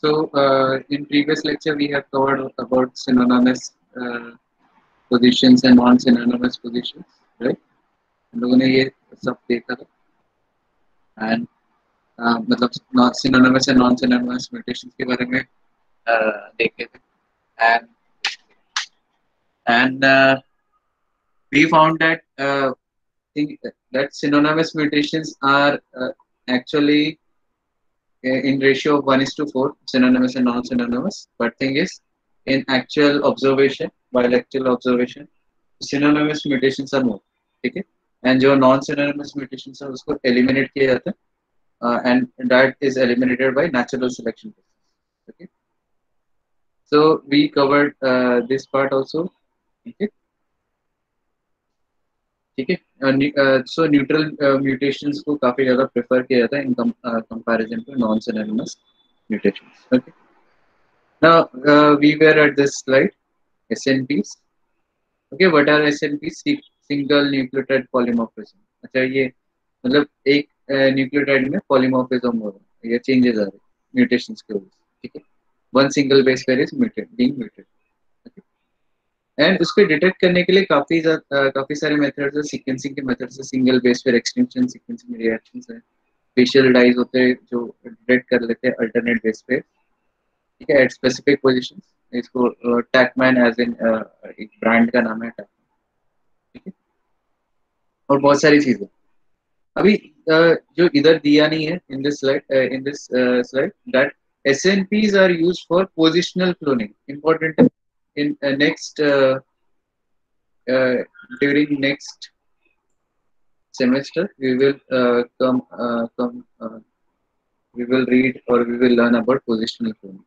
In previous lecture, we have covered about synonymous positions and non-synonymous positions, right? हम लोगों ने ये सब देखा था एंड मतलब synonymous and non-synonymous mutations के बारे में देखे थे and we found that that synonymous mutations are actually in ratio of 1:4, synonymous and non-synonymous. But thing is, in actual observation, while actual observation, synonymous mutations are more. ठीक है? And जो non-synonymous mutations है उसको eliminate किया जाता है, and that is eliminated by natural selection. Okay. So we covered this part also. Okay. ठीक है. So neutral mutations को काफी ज़्यादा prefer किया जाता है in comparison to non-synonymous mutations. Okay. Now we were at this slide, SNPs. Okay, what are SNPs? Single nucleotide polymorphism. अच्छा ये मतलब एक न्यूक्लियोटाइड में पॉलीमॉर्फिज्म हो रहा है, ये चेंजेस आ रहे हैं म्यूटेशंस के वजह से. ठीक है, one single base pair is muted, being muted. And उसको डिटेक्ट करने के लिए काफी सारे मेथड्स है. सीक्वेंसिंग के मेथड्स है, single base pair extinction sequencing reactions है, स्पेशल डाइज होते हैं जो डिटेक्ट कर लेते हैं अल्टरनेट बेस पेयर. ठीक है, एट स्पेसिफिक पोजीशंस. इसको टैकमैन एज इन एक ब्रांड का नाम है टैकमैन. ठीक है, और बहुत सारी चीजें अभी जो इधर दिया नहीं है in this slide that SNPs are used for positional cloning. Important in during next semester we will we will read or we will learn about positional cloning.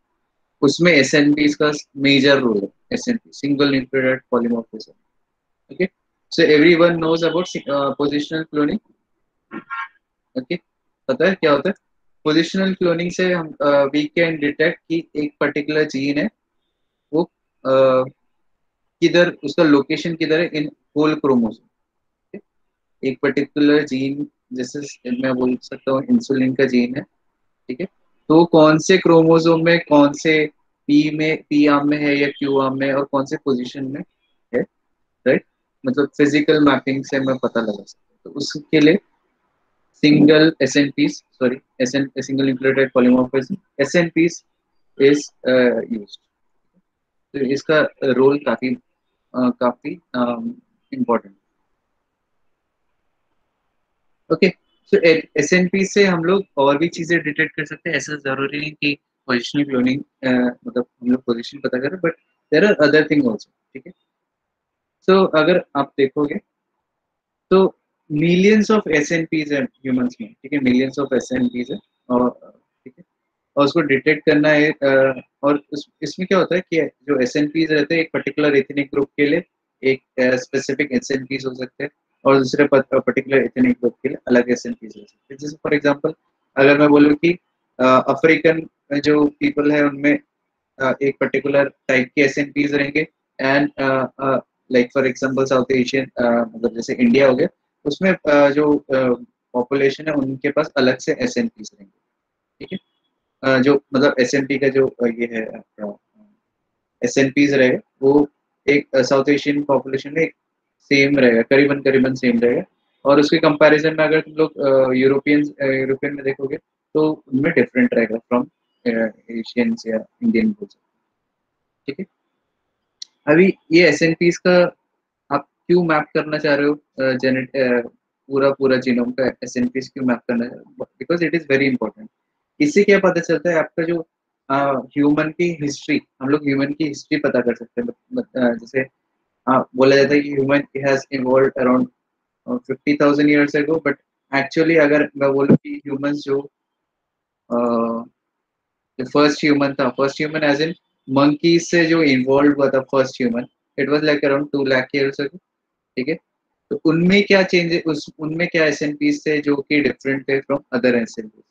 उसमें SNPs का major role है. SNP single nucleotide polymorphism. Okay, so everyone knows about positional cloning. Okay, पता है क्या होता है? Positional cloning से हम वी कैन डिटेक्ट कि एक पर्टिकुलर जीन है वो किधर, उसका लोकेशन किधर है इन होल क्रोमोसोम. एक पर्टिकुलर जीन जैसे मैं बोल सकता हूँ इंसुलिन का जीन है. ठीक है, तो कौन से क्रोमोसोम में, कौन से पी आर्म में है या क्यू आर्म में और कौन से पोजीशन में है, राइट? मतलब फिजिकल मैपिंग से मैं पता लगा सकता हूँ. तो उसके लिए single SNPs, single nucleotide polymorphism, SNPs is used. तो इसका रोल काफी important. ओके, सो SNP से हम लोग और भी चीजें डिटेक्ट कर सकते हैं. ऐसा जरूरी नहीं कि पोजिशनल क्लोनिंग मतलब हम लोग पोजिशन पता करें, but there are other thing also. ठीक है, सो अगर आप देखोगे तो मिलियंस ऑफ SNPs है ह्यूमंस में. ठीक है, मिलियंस ऑफ SNPs है और ठीक है, और उसको डिटेक्ट करना है. और इसमें क्या होता है कि जो SNPs रहते हैं एक पर्टिकुलर एथनिक ग्रुप के लिए एक स्पेसिफिक SNPs हो सकते हैं और दूसरे पर्टिकुलर एथनिक ग्रुप के लिए अलग SNPs हो सकते हैं. जैसे फॉर एग्जांपल अगर मैं बोलूँ कि अफ्रीकन जो पीपल है उनमें एक पर्टिकुलर टाइप के SNPs रहेंगे and like for example south Asian मतलब जैसे इंडिया हो गया, उसमें जो पॉपुलेशन है उनके पास अलग से SNPs रहेंगे. ठीक है, जो मतलब SNP का जो ये है SNPs रहेगा वो एक साउथ एशियन पॉपुलेशन में एक सेम रहेगा, करीबन सेम रहेगा. और उसके कंपैरिजन में अगर तुम लोग यूरोपियन में देखोगे तो उनमें डिफरेंट रहेगा फ्रॉम एशियंस या इंडियन बोल सकते. ठीक है, अभी ये SNPs का आप क्यों मैप करना चाह रहे हो? पूरा जीनोम का SNPs क्यों मैप करना चाह रहे हो? Because it is very important. इससे क्या पता चलता है आपका जो ह्यूमन की हिस्ट्री, हम लोग ह्यूमन की हिस्ट्री पता कर सकते हैं. जैसे बोला जाता है कि human has evolved around 50,000 years ago, but actually अगर मैं बोलूँ कि ह्यूमंस जो first human age in monkey से जो इन्वॉल्व हुआ था first human, it was like around 2 lakh years ago. ठीक है, तो उनमें क्या चेंजेस, उनमें क्या SNPs थे जो कि डिफरेंट थे फ्रॉम अदर SNPs.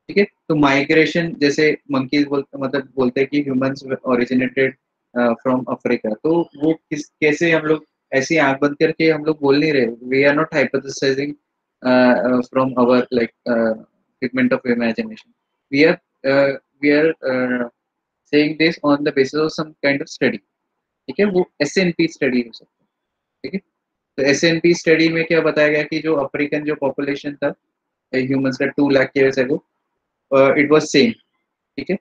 ठीक है, तो माइग्रेशन जैसे मंकीज बोलते हैं कि ह्यूमंस ओरिजिनेटेड फ्रॉम अफ्रीका, तो वो कैसे हम लोग ऐसी आंख बंद करके हम लोग बोल नहीं रहे. We are not hypothesizing from our like figment of imagination. We are we are saying this on the basis of some kind of study, ठीक है, वो SNP स्टडी हो सकता है, ठीक है। तो SNP स्टडी में क्या बताया गया कि जो अफ्रीकन जो पॉपुलेशन था ह्यूमंस का 2 lakh years ago, it was same, ठीक है।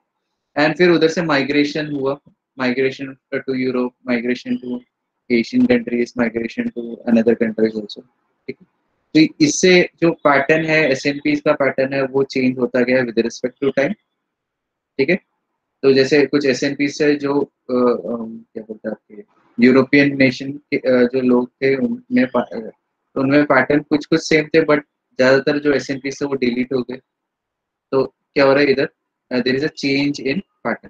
एंड फिर उधर से माइग्रेशन हुआ, migration to Europe, migration to Asian countries, migration to another countries also, ठीक है। तो इससे जो पैटर्न है SNP का पैटर्न है वो चेंज होता गया विद रिस्पेक्ट टू टाइम, ठीक है। तो जैसे कुछ SNP से जो क्या बोलते हैं आपके यूरोपियन नेशन के जो लोग थे उनमें पैटर्न कुछ कुछ सेम थे, बट ज्यादातर जो SNP से वो डिलीट हो गए। तो क्या हो रहा है इधर, there is a change in pattern,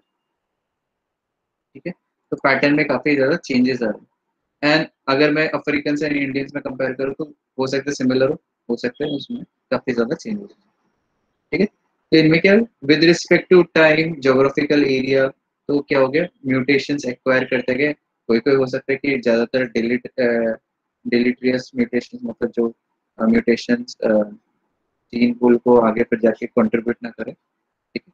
ठीक है। तो पैटर्न में काफी ज्यादा चेंजेस आ रहे हैं। एंड अगर मैं अफ्रीकन से इंडियंस में कंपेयर करूँ तो हो सकता है सिमिलर हो सकता है उसमें काफी ज्यादा चेंजेस, ठीक है। तो इनमें क्या with respect to time, geographical area, तो क्या हो गया म्यूटेशंस एक्वायर करते गए। कोई कोई हो सकता है कि ज्यादातर डिलीटरियस म्यूटेशंस, मतलब जो म्यूटेशंस जीन पूल को आगे पर जाके कंट्रीब्यूट ना करे, ठीक है।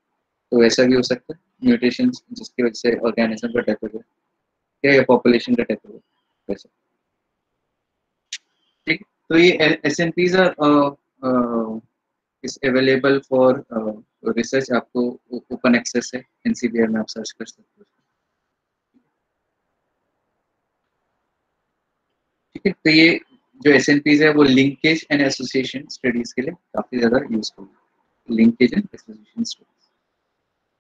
तो वैसा भी हो सकता है म्यूटेशंस जिसकी वजह से ऑर्गेनिज्म का डेथ हो गया या पॉपुलेशन का डेथ हो गया, वैसा, ठीक है। तो ये SNPs are is available for research, आपको ओपन एक्सेस है, NCBR में आप सर्च कर सकते हो, ठीक है। तो ये जो SNPs है वो लिंकेज एंड एसोसिएशन स्टडीज के लिए काफी ज्यादा यूजफुल है, linkage and association studies,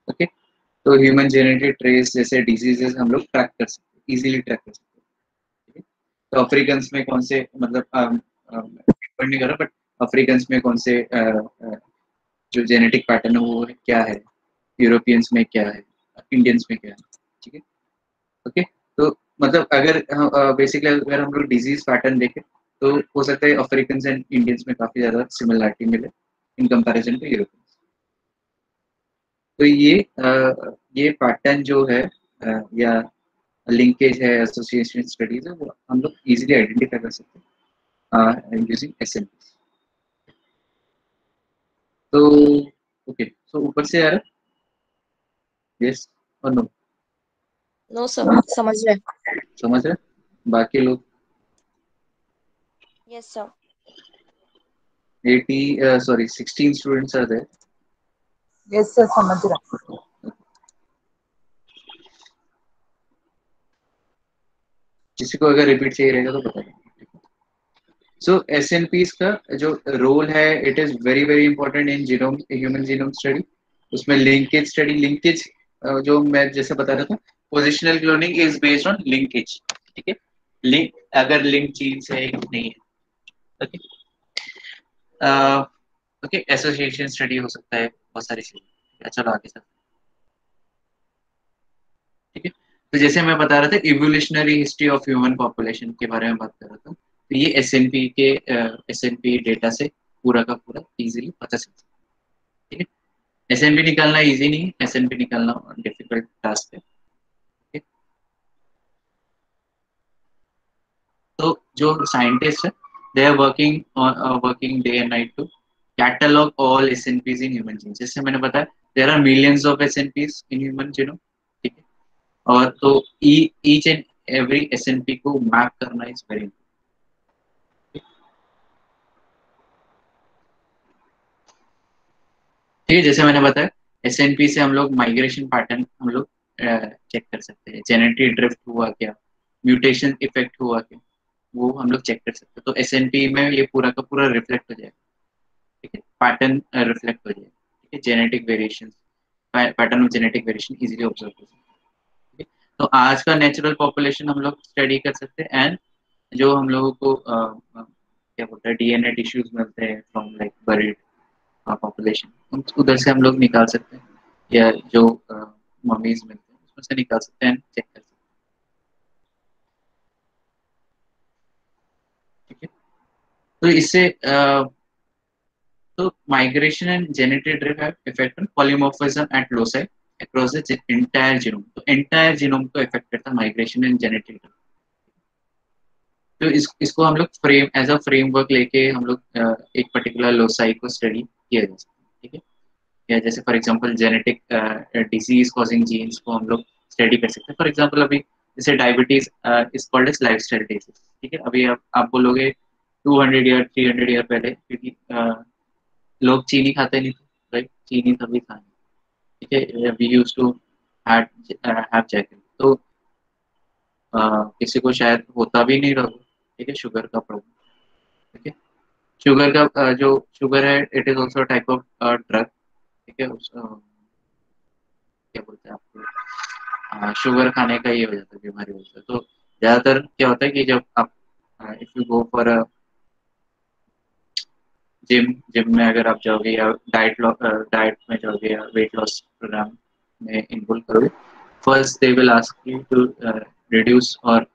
okay. तो ह्यूमन जेनेटिक ट्रेस जैसे डिजीजेस हम लोग ट्रैक कर सकते हैं, इजीली ट्रैक कर सकते हैं, ठीक है। तो अफ्रीकन में कौन से, मतलब डिपेंड नहीं कर रहा, बट अफ्रीकन में कौन से जो जेनेटिक पैटर्न है वो क्या है, यूरोपियंस में क्या है, इंडियंस में क्या है, ठीक है, ओके। तो मतलब अगर बेसिकली अगर हम लोग डिजीज पैटर्न देखें तो हो सकता है अफ्रीकन एंड इंडियंस में काफी ज्यादा सिमिलरिटी मिले इन कंपैरिजन टू यूरोपियंस। तो ये पैटर्न जो है या लिंकेज है, एसोसिएशन स्टडीज है, वो हम लोग इजीली आइडेंटिफाई कर सकते हैं यूजिंग SNP। तो ओके, सो ऊपर से यार, यस और नो, नो सर, समझ रहे। समझ रहे बाकी लोग? Yes sir. 80 sorry 16 students are there। Yes sir, समझ रहा। किसी को अगर रिपीट चाहिए रहेगा तो बता दें। सो SNPs का जो रोल है, it is very very important in genome, human genome study. उसमें लिंकेज स्टडी, लिंकेज जो मैं जैसे बता रहा था, positional cloning is based on linkage, ठीक है। लिंक, अगर लिंक जीन्स है कि नहीं है, ओके। ओके, एसोसिएशन स्टडी हो सकता है, बहुत सारी चीजें। चलो आगे चलते हैं, ठीक है। तो जैसे मैं बता रहा था evolutionary history of human population के बारे में बात कर रहा था, तो ये SNP डेटा से पूरा का पूरा इजीली पता चल सकता है, ठीक है। SNP निकालना इजी नहीं है, SNP निकालना डिफिकल्ट टास्क है, ठीक है। तो जो साइंटिस्ट है, they are working day and night to catalog all SNPs in human gene. जैसे मैंने बताया there are millions of SNPs in human genome, ठीक है। और तो ईच एंड एवरी SNP को मैप करना इज वेरी, ठीक है। जैसे मैंने बताया SNP से हम लोग माइग्रेशन पैटर्न हम लोग चेक कर सकते हैं, जेनेटिक ड्रिफ्ट हुआ क्या, म्यूटेशन इफेक्ट हुआ क्या, वो हम लोग चेक कर सकते हैं। तो SNP में ये पूरा का पूरा रिफ्लेक्ट हो जाएगा, ठीक है, पैटर्न रिफ्लेक्ट हो जाएगा, ठीक है। Genetic variation, pattern of genetic variation easily observe कर सकते हैं, ठीक है। तो आज का नेचुरल पॉपुलेशन हम लोग स्टडी कर सकते हैं, एंड जो हम लोगों को क्या बोलते हैं DNA टिश्यूज मिलते हैं फ्रॉम लाइक बरीड पॉपुलेशन, उधर से हम लोग निकाल सकते हैं, या जो ममीज मिलते हैं उसमें से निकाल सकते हैं, चेक कर सकते हैं, ठीक है। तो इससे तो migration and genetic drift have effect on polymorphism at loci across the entire genome। तो entire genome को affect करता है migration and genetic drift। तो इसको हम लोग फ्रेम एज अ फ्रेमवर्क लेके हम लोग एक पर्टिकुलर लोसाई को स्टडी किया जा सकता है, ठीक है। या जैसे for example genetic disease causing genes को हम लोग स्टडी कर सकते हैं। फॉर एग्जांपल अभी जैसे diabetes is called as lifestyle disease, ठीक है। अभी आप बोलोगे 200 ईयर 300 ईयर पहले, क्योंकि लोग चीनी खाते नहीं थे, राइट, चीनी तभी खाने, ठीक है। We use to have jacket, तो किसी को शायद होता भी नहीं रहा, ठीक है, शुगर का प्रॉब्लम, ठीक है। शुगर का जो शुगर है, it is also type of drug, ठीक है। क्या बोलते हैं आपको, शुगर खाने का ये हो जाता है, बीमारी हो जाता है। तो ज्यादातर क्या होता है कि जब आप if you go for gym gym में अगर आप जाओगे या डाइट में जाओगे या वेट लॉस प्रोग्राम में इन्वॉल्व करोगे, first they will ask you to reduce और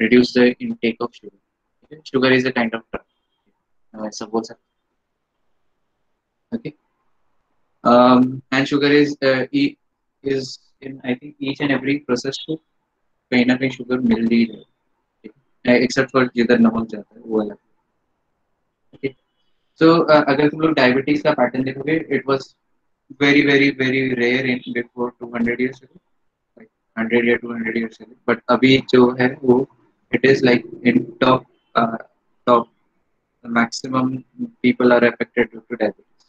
reduce the intake of sugar. Okay? Sugar is a kind of drug. ऐसा बोल सकते हैं, okay? And sugar is in I think each and every process को कहीं ना कहीं शुगर मिल ही रही है, एक्सेप्ट फॉर जिधर नमक जाता है वो अलग, ओके। सो अगर तुम लोग डायबिटीज का पैटर्न देखोगे, it was very very very rare in before 200 years ago, like 100 या 200 years ago, बट अभी जो है वो it is like in top top maximum people are affected due to diabetes,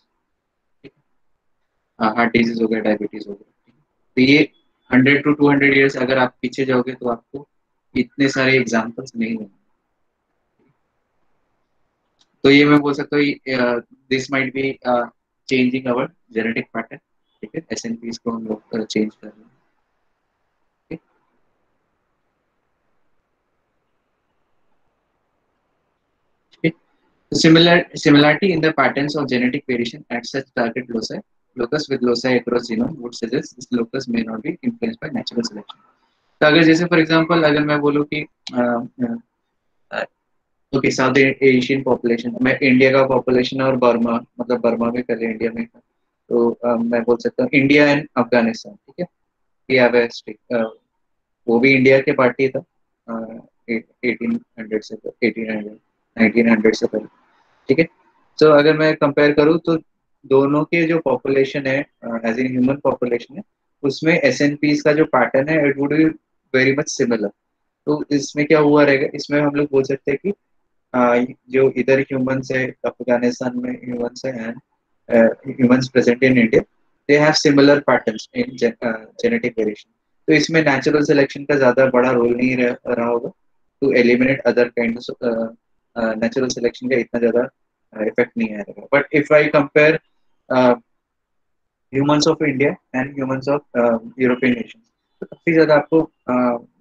heart disease हो गया, diabetes हो गया। तो ये 100 to 200 years अगर आप पीछे जाओगे तो आपको इतने सारे एग्जाम्पल्स नहीं मिलेंगे। तो ये मैं बोल सकता हूँ this might be changing our genetic pattern, ठीक है। एसएनपीज को हम लोग चेंज कर रहे हैं, ठीक है। Similarity in the patterns of genetic variation at such target locus with loci across genome would suggest this locus may not be influenced by natural selection. तो अगर जैसे फॉर एग्जांपल अगर मैं बोलूँ कि ओके, साउथ एशियन पॉपुलेशन में India का population और बर्मा, मतलब बर्मा में कर इंडिया में, तो मैं बोल सकता हूँ इंडिया एंड अफगानिस्तान, ठीक है। ये have a वो भी इंडिया के पार्टी था 1800 से 1800 1900 से पहले, ठीक है। तो अगर मैं कंपेयर करूँ तो दोनों के जो पॉपुलेशन है एज इन ह्यूमन पॉपुलेशन है, उसमें एसएनपीज का जो पैटर्न है it would be very much similar. तो इसमें क्या हुआ रहेगा, इसमें हम लोग बोल सकते हैं कि जो इधर ह्यूमंस है अफगानिस्तान में, ह्यूमंस है and humans present in India, they have similar patterns in genetic variation. तो इसमें नेचुरल सिलेक्शन का ज्यादा बड़ा रोल नहीं रहा होगा to eliminate other kind of, natural selection का इतना ज्यादा इफेक्ट नहीं आएगा। But if I compare humans of India and humans of European nation, तो काफी ज्यादा आपको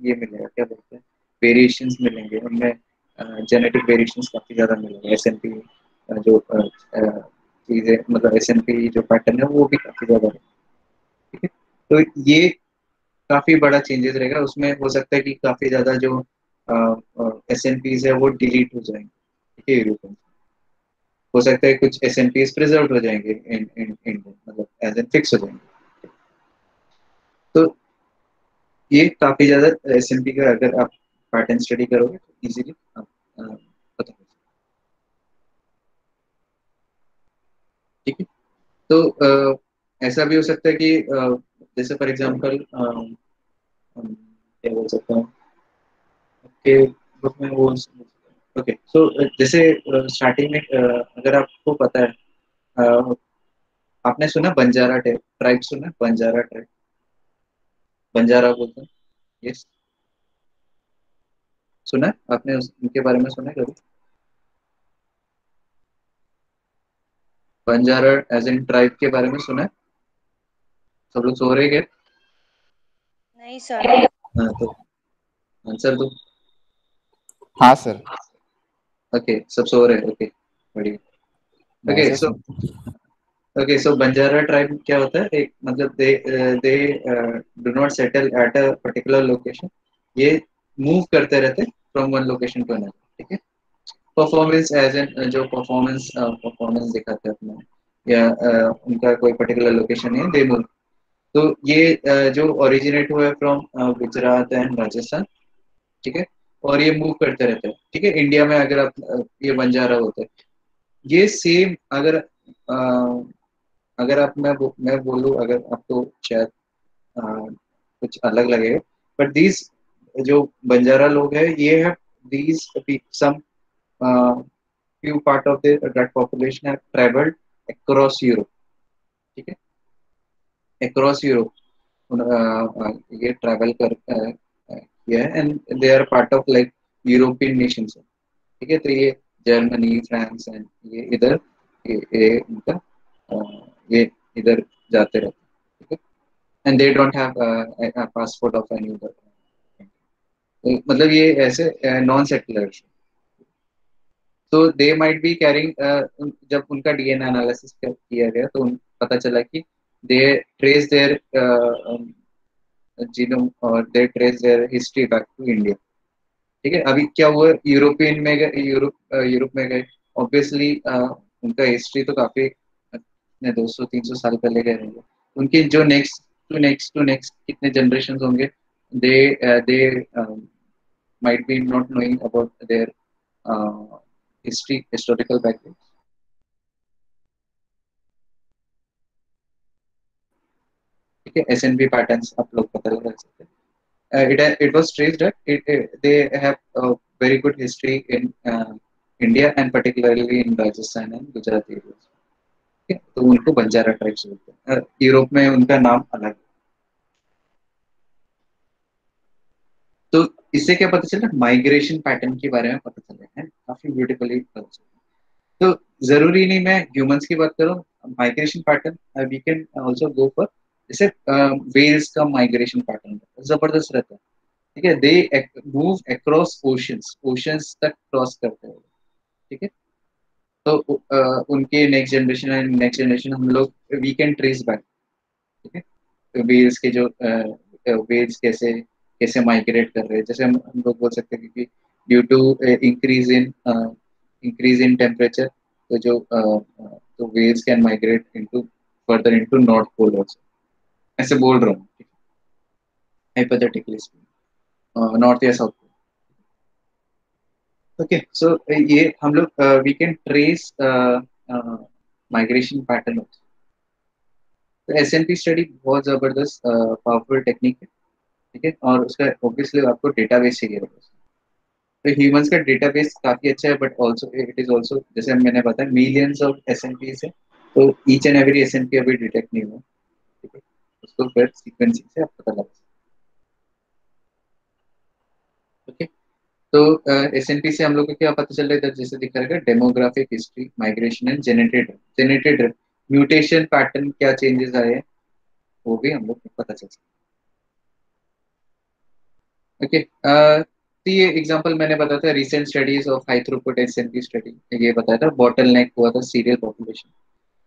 ये मिलेगा, क्या बोलते हैं, वेरिएशंस मिलेंगे उनमें, जेनेटिक वेरिएशंस काफी ज्यादा मिलेंगे। एसएनपी जो चीजें, मतलब एसएनपी जो पैटर्न है वो भी काफी ज्यादा है, ठीक है। तो ये काफी बड़ा चेंजेस रहेगा, उसमें हो सकता है कि काफी ज्यादा जो एसएनपीज है वो डिलीट हो जाएंगे, ठीक है, यूरोपियन। हो सकता है कुछ एसएनपीज प्रिजर्व हो जाएंगे इन इन इंडिया, मतलब एज एन फिक्स हो जाएंगे। तो ये काफी ज्यादा एसएनपी का अगर आप पैटर्न स्टडी करोगे तो इजीली आप पता कर सकते, ठीक है। तो ऐसा भी हो सकता है कि जैसे फॉर एग्जांपल क्या बोल सकता हूँ कि बुक में वो, ओके। सो जैसे स्टार्टिंग में अगर आपको पता है, आपने सुना बंजारा ट्राइब, सुना बंजारा ट्राइब, बंजारा बोलते हैं, यस, सुना है आपने, उनके बारे में सुना है कभी? बंजारा एज इन ट्राइब के बारे में सुना है? सब लोग सो रहे क्या? नहीं सर। हाँ, तो आंसर दो। हाँ सर। ओके, सब सो रहे, ओके, बढ़िया। नहीं okay sir so Banjara tribe क्या होता है, एक मतलब they do not settle at a particular location, ये मूव करते रहते from one location to another, ठीक है। परफॉर्मेंस एज एन जो परफॉर्मेंस परफॉर्मेंस दिखाते हैं अपना, या उनका कोई पर्टिकुलर लोकेशन है, दे मूव। तो ये जो ओरिजिनेट हुआ है फ्रॉम गुजरात एंड राजस्थान, ठीक है। और ये मूव करते रहते हैं, ठीक है। इंडिया में अगर आप ये बंजारा होते हैं, ये सेम अगर आप मैं बोलूँ, अगर आपको शायद कुछ अलग लगेगा, बट दीज जो बंजारा लोग हैं ये है, these some few part of the that population have traveled across Europe, ठीक है, across Europe ये ट्रैवल कर किया है, and they are part of like European nations, ठीक है। तो ये जर्मनी, फ्रांस एंड ये इधर ये उनका ये इधर जाते रहते हैं, ठीक है। And they don't have passport of any other, मतलब ये ऐसे नॉन सेटलर्स, तो दे माइट बी कैरिंग, जब उनका डीएनए एनालिसिस किया गया तो पता चला कि दे ट्रेस देयर जीनोम और they trace their history back to India, ठीक है। अभी क्या हुआ, यूरोपियन में गए, यूरोप में गए, ऑब्वियसली उनका हिस्ट्री तो काफी 200-300 साल पहले गए रहेंगे। उनके जो नेक्स्ट कितने जनरेशन होंगे, दे might be not knowing about their historical background, ठीक है। एसएनपी पैटर्न्स आप लोग पता लगा सकते हैं। it was traced that they have a very good history in India and particularly in Rajasthan and Gujarat areas, ठीक है। तो उनको बंजारा ट्राइब्स बोलते हैं, यूरोप में उनका नाम अलग है। तो इससे क्या पता चला, माइग्रेशन पैटर्न के बारे में पता चला है, काफी ब्यूटीफुली पता चला। तो जरूरी नहीं मैं ह्यूमंस की बात करूं, migration pattern we can also go for, जैसे वेल्स का माइग्रेशन पैटर्न जबरदस्त रहता है, ठीक है। दे मूव अक्रॉस ओशंस तक क्रॉस करते हैं, ठीक है। तो उनके नेक्स्ट जनरेशन हम लोग वी कैन ट्रेस बैक, ठीक है। तो वेल्स के जो वेल्स कैसे कैसे माइग्रेट कर रहे हैं, जैसे हम लोग बोल सकते हैं कि due to increase in temperature, तो जो तो waves can migrate into further into north pole also, ऐसे बोल रहा हूँ हाइपोथेटिकली, नॉर्थ या साउथ। ओके, सो ये हम लोग we can trace migration pattern. तो एसएनपी स्टडी बहुत जबरदस्त पावरफुल टेक्निक है, ठीक है। और उसका ऑब्वियसली आपको डेटाबेस चाहिए होगा, तो ह्यूमंस का डेटाबेस काफी अच्छा है, but also it is also, जैसे मैंने बताया, मिलियंस ऑफ एसएनपी है, तो ईच एंड एवरी एसएनपी अभी डिटेक्ट नहीं हुआ, ठीक है। उसको फिर सीक्वेंसिंग से आप पता लगा सकते, ओके। तो एसएनपी से हम लोग को क्या पता चल रहा है, जैसे दिखा रहेगा, demographic history, migration and जेनेटेड mutation pattern, क्या चेंजेस आए हैं वो भी हम लोग को पता चल सकता है, ओके। तो ये एग्जांपल मैंने बताया था, recent studies of high throughput S&P study, ये बताया था बॉटल नेक हुआ था सीरियल पॉपुलेशन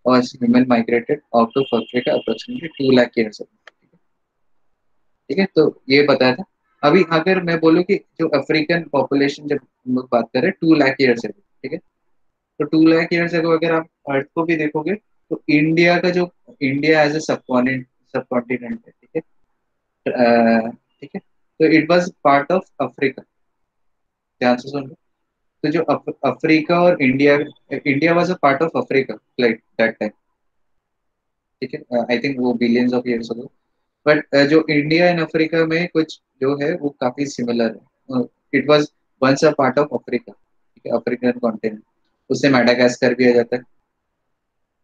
और human migrated out of Africa approximately 2 lakh years अगो, ठीक है। तो ये बताया था। अभी अगर मैं बोलूँ कि जो अफ्रीकन पॉपुलेशन, जब हम लोग बात कर रहे हैं 2 लाख ईयर्स अगो, ठीक है, तो 2 लाख ईयर्स अगो अगर आप अर्थ को भी देखोगे, तो इंडिया का जो इंडिया एज ए सब कॉन्टिनेंट है, ठीक है, ठीक है। तो it was part of Africa, ध्यान से सुन लो। तो जो अफ्रीका और India, India was a part of Africa like that time, ठीक है। आई थिंक वो billions of years ago, but जो इंडिया एंड अफ्रीका में कुछ जो है वो काफी सिमिलर है। It was once a part of Africa, ठीक है, अफ्रीकन कॉन्टिनेंट, उससे मेडागास्कर भी आ जाता है,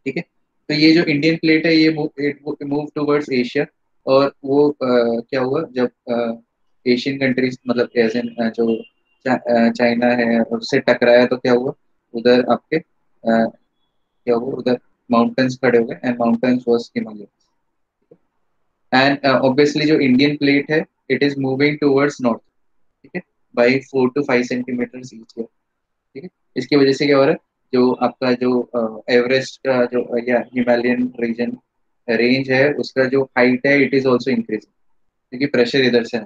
ठीक है। तो ये जो इंडियन प्लेट है, ये मूव टुवर्ड्स एशिया, और वो क्या हुआ जब एशियन कंट्रीज, मतलब एज इन जो चाइना है उससे टकराया, तो क्या हुआ उधर आपके क्या हुआ उधर, माउंटेन्स खड़े हो गए, and mountains was Himalaya, and obviously जो इंडियन प्लेट है, it is moving towards north, ठीक है, by 4 to 5 centimetre each year, ठीक है। इसकी वजह से क्या हो रहा है, जो आपका जो एवरेस्ट का जो या हिमालयन रीजन रेंज है, उसका जो हाइट है, इट इज ऑल्सो इंक्रीज, क्योंकि प्रेशर इधर से है,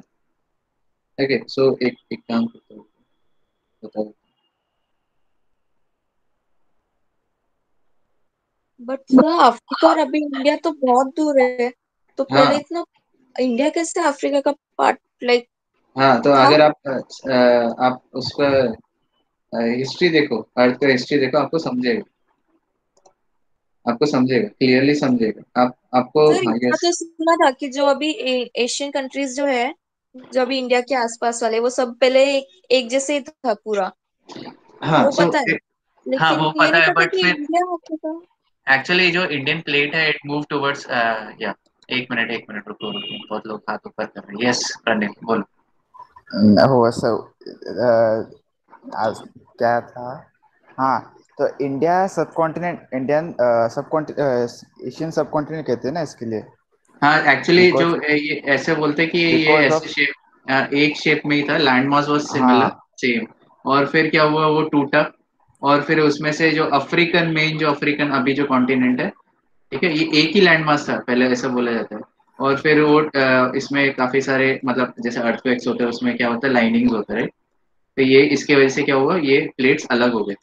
ठीक है। सो एक एक काम करते हो, बताओ। बट सर अफ्रीका और अभी इंडिया तो बहुत दूर है, तो पहले हाँ इतना इंडिया कैसे अफ्रीका का पार्ट लाइक हाँ, तो था? अगर आप उसका हिस्ट्री देखो, अर्थ का हिस्ट्री देखो, आपको समझेगा। आपको समझेगा, क्लियरली समझेगा। आप आपको सर हाँ इतना यस। तो सुना था कि जो अभी एशियन कंट्रीज जो है, जो अभी इंडिया के आसपास वाले, वो सब पहले एक जैसे ही था पूरा, हाँ वो सो पता है। हाँ लेकिन वो ये पता नहीं है, पता बट कि फिर इंडिया अफ्रीका। एक्चुअली जो इंडियन प्लेट है इट मूव टुवर्ड्स या एक मिनट रुको रुको, बहुत लोग हाथ ऊपर कर रहे हैं। यस प्रणील बोलो। हो ऐसा आज क्या था। हाँ, तो इंडिया सब कॉन्टिनेंट, इंडियन सब एशियन सब कॉन्टिनेंट कहते हैं ना इसके लिए। हाँ एक्चुअली जो बिकॉज ये ऐसे बोलते हैं कि ये बिकॉज ऐसे ऑफ शेप, एक शेप में ही था, लैंड मास वाज सिमिलर हाँ सेम। और फिर क्या हुआ, वो टूटा। और फिर उसमें से जो अफ्रीकन मेन जो अफ्रीकन अभी जो कॉन्टिनेंट है, ठीक है, ये एक ही लैंड मास था पहले, ऐसा बोला जाता है। और फिर वो इसमें काफी सारे मतलब जैसे अर्थक्वेक्स होते हैं, उसमें क्या होता है, लाइनिंग्स होता है। तो ये इसके वजह से क्या हुआ, ये प्लेट्स अलग हो गए।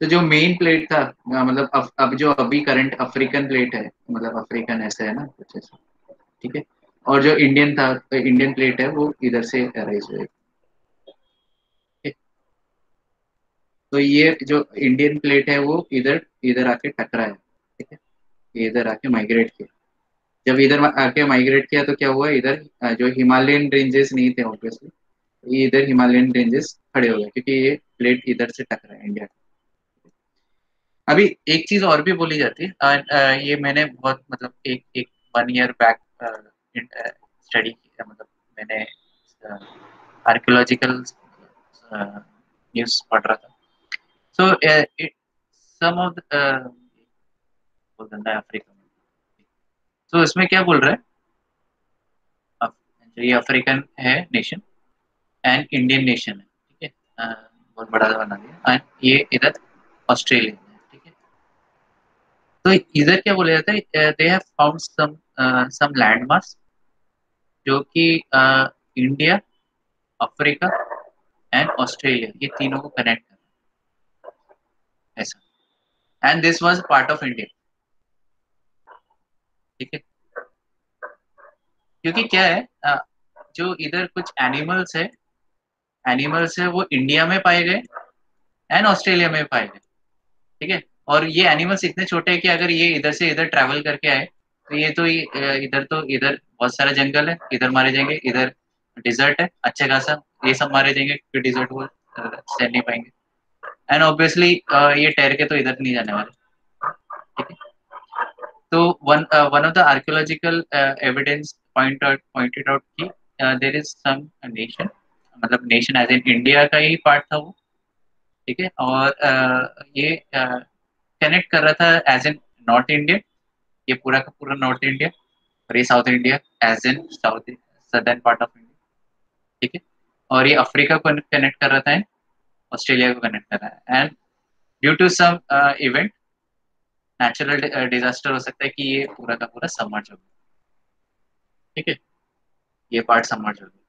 तो जो मेन प्लेट था, मतलब अब जो अभी करंट अफ्रीकन प्लेट है, मतलब अफ्रीकन ऐसे है ना कुछ ऐसा, ठीक है। और जो इंडियन था, इंडियन प्लेट है, वो इधर से राइज हुए। ठीक है? तो ये जो इंडियन प्लेट है वो इधर इधर आके टकराया, ठीक है। ये इधर आके माइग्रेट किया। जब इधर आके माइग्रेट किया तो क्या हुआ, इधर जो हिमालयन रेंजेस नहीं थे ऑब्वियसली, ये इधर हिमालयन रेंजेस खड़े हो गए, क्योंकि ये प्लेट इधर से टकरा है इंडिया। अभी एक चीज और भी बोली जाती है, ये मैंने बहुत मतलब एक एक 1 ईयर बैक स्टडी किया, मतलब मैंने आर्कियोलॉजिकल न्यूज पढ़ रहा था। सो इट सम ऑफ बोल देता है अफ्रीका में। तो इसमें क्या बोल रहा है, जो ये अफ्रीकन है नेशन एंड इंडियन नेशन है, ठीक है। बहुत बड़ा बना दिया, एंड ये इधर ऑस्ट्रेलिया है, ठीक है। तो इधर क्या बोला जाता है, they have found some land mass जो कि इंडिया, अफ्रीका एंड ऑस्ट्रेलिया, ये तीनों को कनेक्ट कर ऐसा। And this was part of India, ठीक है। क्योंकि क्या है, जो इधर कुछ एनिमल्स है वो इंडिया में पाए गए एंड ऑस्ट्रेलिया में पाए गए, ठीक है। और ये एनिमल्स इतने छोटे हैं कि अगर ये इधर से इधर ट्रैवल करके आए तो ये तो इधर बहुत सारा जंगल है, इधर मारे जाएंगे, इधर डिजर्ट है अच्छा खासा, ये सब मारे जाएंगे क्योंकि डिजर्ट वो सह नहीं पाएंगे। एंड ऑब्वियसली ये तैर के तो इधर नहीं जाने वाले, ठीक है। तो one of the archaeological evidence pointed out कि देयर इज सम नेशन, मतलब नेशन एज इन इंडिया का ही पार्ट था वो, ठीक है। और ये कनेक्ट कर रहा था एज इन नॉर्थ इंडिया, ये पूरा का पूरा नॉर्थ इंडिया, और ये south India as in south southern part of India, ठीक है। और ये अफ्रीका को कनेक्ट कर रहा था, ऑस्ट्रेलिया को कनेक्ट कर रहा है। And due to some event, natural disaster हो सकता है कि ये पूरा का पूरा सबमर्ज हो गया, ठीक है। ये पार्ट सबमर्ज हो गया,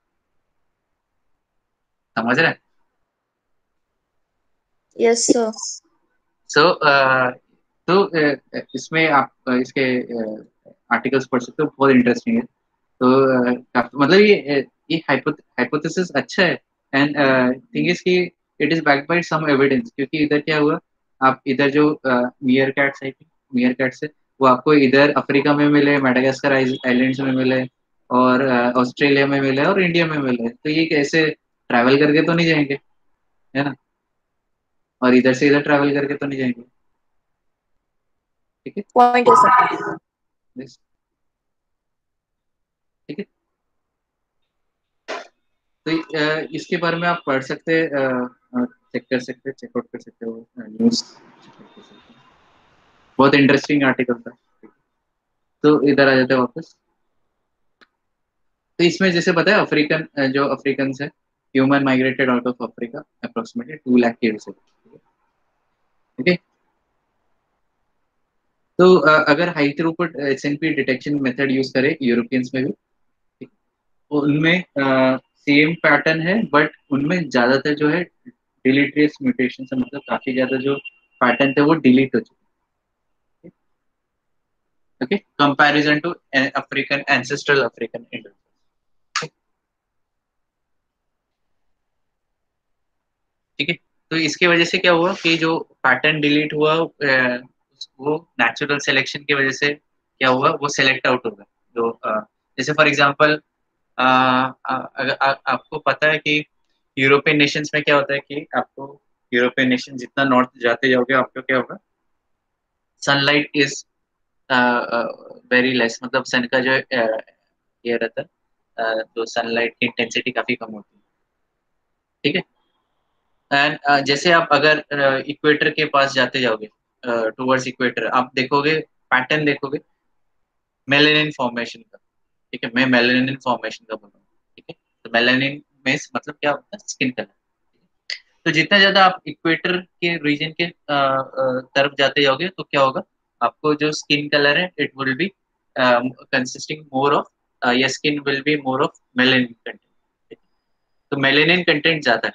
समझ रहे हैं। Yes sir. सो तो इसमें आप इसके आर्टिकल्स पढ़ सकते हो, बहुत इंटरेस्टिंग है। तो मतलब ये हाइपोथेसिस अच्छा है। एंड थिंग इज कि it is backed by some evidence, क्योंकि इधर क्या हुआ, आप इधर जो मियर कैट्स है, मियर कैट्स है, वो आपको इधर अफ्रीका में मिले, मेडागास्कर आइलैंड्स में मिले, और ऑस्ट्रेलिया में मिले, और इंडिया में मिले। तो ये कैसे ट्रैवल करके तो नहीं जाएंगे, है ना। और इधर से इधर ट्रैवल करके तो नहीं जाएंगे, ठीक है। पॉइंट है सर। Yes, ठीक है। तो इसके बारे में आप पढ़ सकते, चेक कर सकते, चेकआउट कर सकते हो, न्यूज बहुत इंटरेस्टिंग आर्टिकल था। तो इधर आ जाते हैं वापस। तो इसमें जैसे बताया, अफ्रीकन जो अफ्रीकन है, human migrated out of Africa approximately 2 lakh years ago, ठीक है। तो अगर high throughput S&P detection method use करें यूरोपियंस में भी, ठीक है, उनमें सेम पैटर्न है, बट उनमें ज्यादातर जो है डिलीटरियस म्यूटेशन से, मतलब काफी ज्यादा जो पैटर्न थे वो डिलीट हो चुके हैं, okay, comparison to African ancestral African individual, ठीक है। तो इसके वजह से क्या हुआ कि जो पैटर्न डिलीट हुआ, वो नेचुरल सिलेक्शन की वजह से क्या हुआ, वो सिलेक्ट आउट होगा। जो जैसे फॉर एग्जांपल अगर आपको पता है कि यूरोपियन नेशंस में क्या होता है कि आपको यूरोपियन नेशन जितना नॉर्थ जाते जाओगे आपको क्या होगा, सनलाइट इज वेरी लेस, मतलब सन का जो ये रहता है तो सनलाइट की इंटेंसिटी काफी कम होती है। ठीक है। एंड जैसे आप अगर इक्वेटर के पास जाते जाओगे टुवर्ड्स इक्वेटर, आप देखोगे पैटर्न देखोगे मेलेनिन फॉर्मेशन का। ठीक है, मैं मेलेनिन फॉर्मेशन का बोल रहा हूँ। ठीक है, तो मेलेनिन में मतलब क्या होता है, स्किन कलर। तो जितना ज्यादा आप इक्वेटर के रीजन के तरफ जाते जाओगे तो क्या होगा, आपको जो स्किन कलर है it will be consisting more of, या skin will be more of melanin content. तो मेलेनिन कंटेंट ज्यादा है।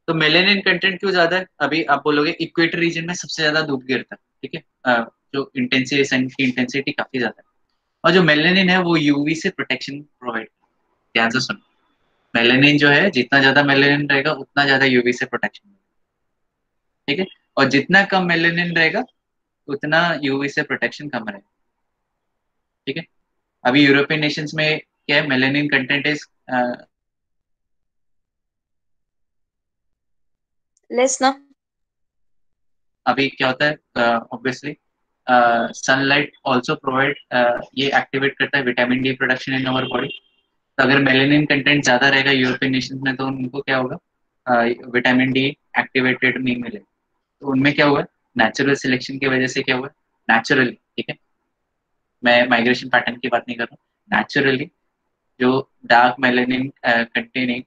तो मेलेनिन कंटेंट क्यों ज्यादा है, अभी आप बोलोगे इक्वेटर रीजन में सबसे ज्यादा धूप गिरता है। ठीक है, जो इंटेंसिटी सन की इंटेंसिटी काफी ज्यादा है, और जो मेलेनिन है वो यूवी से प्रोटेक्शन प्रोवाइड। ध्यान से सुनो, मेलेनिन जो है जितना ज्यादा मेलेनिन रहेगा उतना ज्यादा यूवी से प्रोटेक्शन। ठीक है, और जितना कम मेलेनिन रहेगा उतना यूवी से प्रोटेक्शन कम रहेगा। ठीक है, अभी यूरोपियन नेशंस में क्या है, मेलेनिन कंटेंट इज लेस ना। अभी क्या होता है, ऑब्वियसली सनलाइट आल्सो प्रोवाइड, ये एक्टिवेट करता है vitamin D production in our body. तो अगर मेलेनिन कंटेंट ज्यादा रहेगा यूरोपियन नेशंस में तो उनको क्या होगा, विटामिन डी एक्टिवेटेड नहीं मिलेगा। तो उनमें क्या हुआ, नेचुरल सिलेक्शन की वजह से क्या हुआ, नेचुरली। ठीक है, मैं माइग्रेशन पैटर्न की बात नहीं कर रहा हूँ, नेचुरली जो डार्क मेलेनिन कंटेनिंग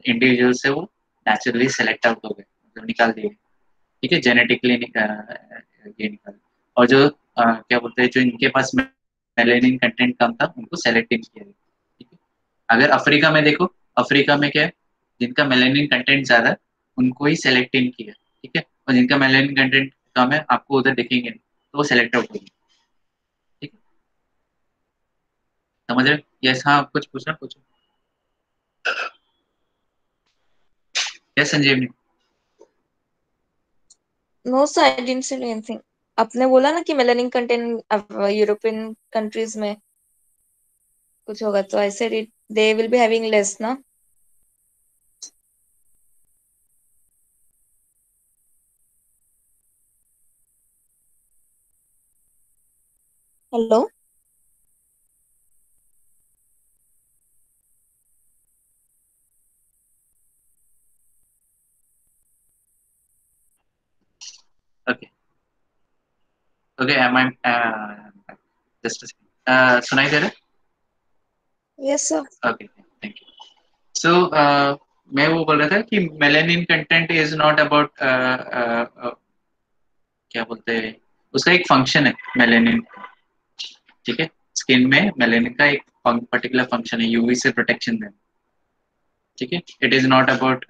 इंडिविजुअल्स है वो नेचुरली सेलेक्ट आउट हो गए, मतलब निकाल दिए। ठीक है, जेनेटिकली ये निकाल। और जो क्या बोलते हैं, जो इनके पास मेलेनिन कंटेंट कम था उनको सेलेक्ट नहीं किया गया। ठीक है, अगर अफ्रीका में देखो, अफ्रीका में क्या है, जिनका मेलेनिन कंटेंट ज्यादा है उनको ही सेलेक्ट इन किया। ठीक है, और जिनका मेलेनिन कंटेंट कम है आपको उधर दिखेंगे नहीं, तो वो सेलेक्ट आउट होगी। ठीक है, समझ रहे? यस, हाँ, कुछ पूछना पूछो। Yes Sanjivani. No sir, I didn't say anything. आपने बोला ना कि मेलानिन कंटेंट यूरोपियन कंट्रीज में कुछ होगा, तो I said it they will be having less ना। Hello. Okay okay, am I just सुनाई दे रहा यस सर। है? Okay, thank you. सो मैं वो बोल रहा था कि melanin content is not about, क्या बोलते हैं, उसका एक फंक्शन है मेलेनिन। ठीक है, स्किन में मेलेनिन का एक पर्टिकुलर फंक्शन है, यूवी से प्रोटेक्शन देना। ठीक है, इट इज नॉट अबाउट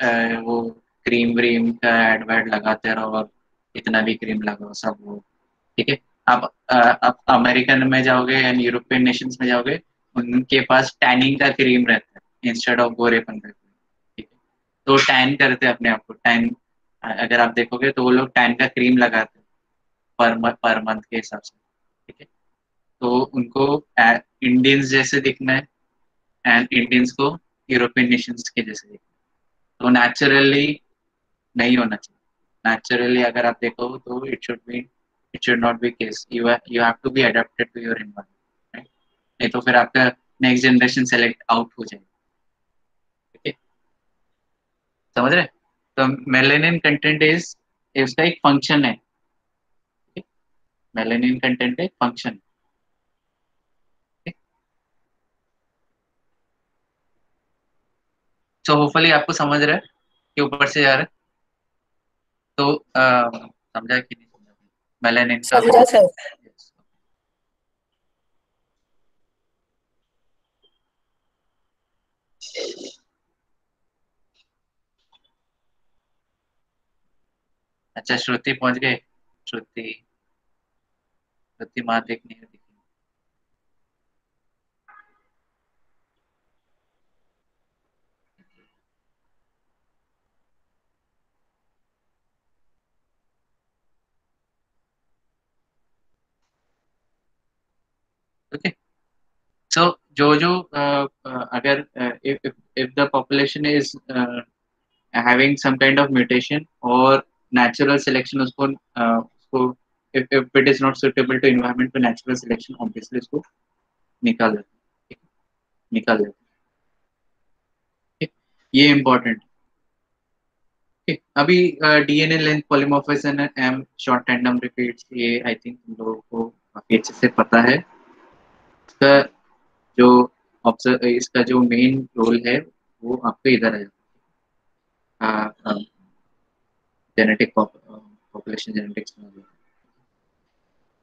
वो क्रीम व्रीम का एड वैड लगाते रहो और इतना भी क्रीम लगाओ सब वो। ठीक है, आप अमेरिकन में जाओगे एंड यूरोपियन नेशंस में जाओगे, उनके पास टैनिंग का क्रीम रहता है इंस्टेड ऑफ गोरेपन का। ठीक है, तो टैन करते हैं अपने आप को, टैन अगर आप देखोगे तो वो लोग टैन का क्रीम लगाते हैं पर मंथ के हिसाब से। ठीक है, तो उनको इंडियंस जैसे दिखना है एंड इंडियंस को यूरोपियन नेशंस के जैसे दिखना है। तो नेचुरली नहीं होना चाहिए। नेचुरली अगर आप देखो तो it should not be case, you have to be adapted to your environment. नहीं तो फिर आपका नेक्स्ट जनरेशन सेलेक्ट आउट हो जाएगा। ठीक है, समझ रहे? तो मेलेनिन कंटेंट इज, इसका एक फंक्शन है। मेलेनिन कंटेंट एक फंक्शन। सो होपफुली आपको समझ रहा है कि ऊपर से जा रहा है। तो समझा कि नहीं समझा, मेलेनिन का समझा सर। Yes. अच्छा, श्रुति पहुंच गए। श्रुति, श्रुति माँ देखनी है, दिखी। ओके। सो जो जो अगर if the population is having some kind of mutation और natural selection उसको if it is not suitable to environment तो natural selection obviously उसको निकाल देता है, ठीक है? निकाल देता है, ठीक? ये important है। अभी DNA length polymorphism M short tandem repeats, ये आई थिंक तुम लोगों को काफी अच्छे से पता है। इसका जो इसका जो मेन रोल है वो आपको इधर है, जेनेटिक पॉपुलेशन जेनेटिक्स में।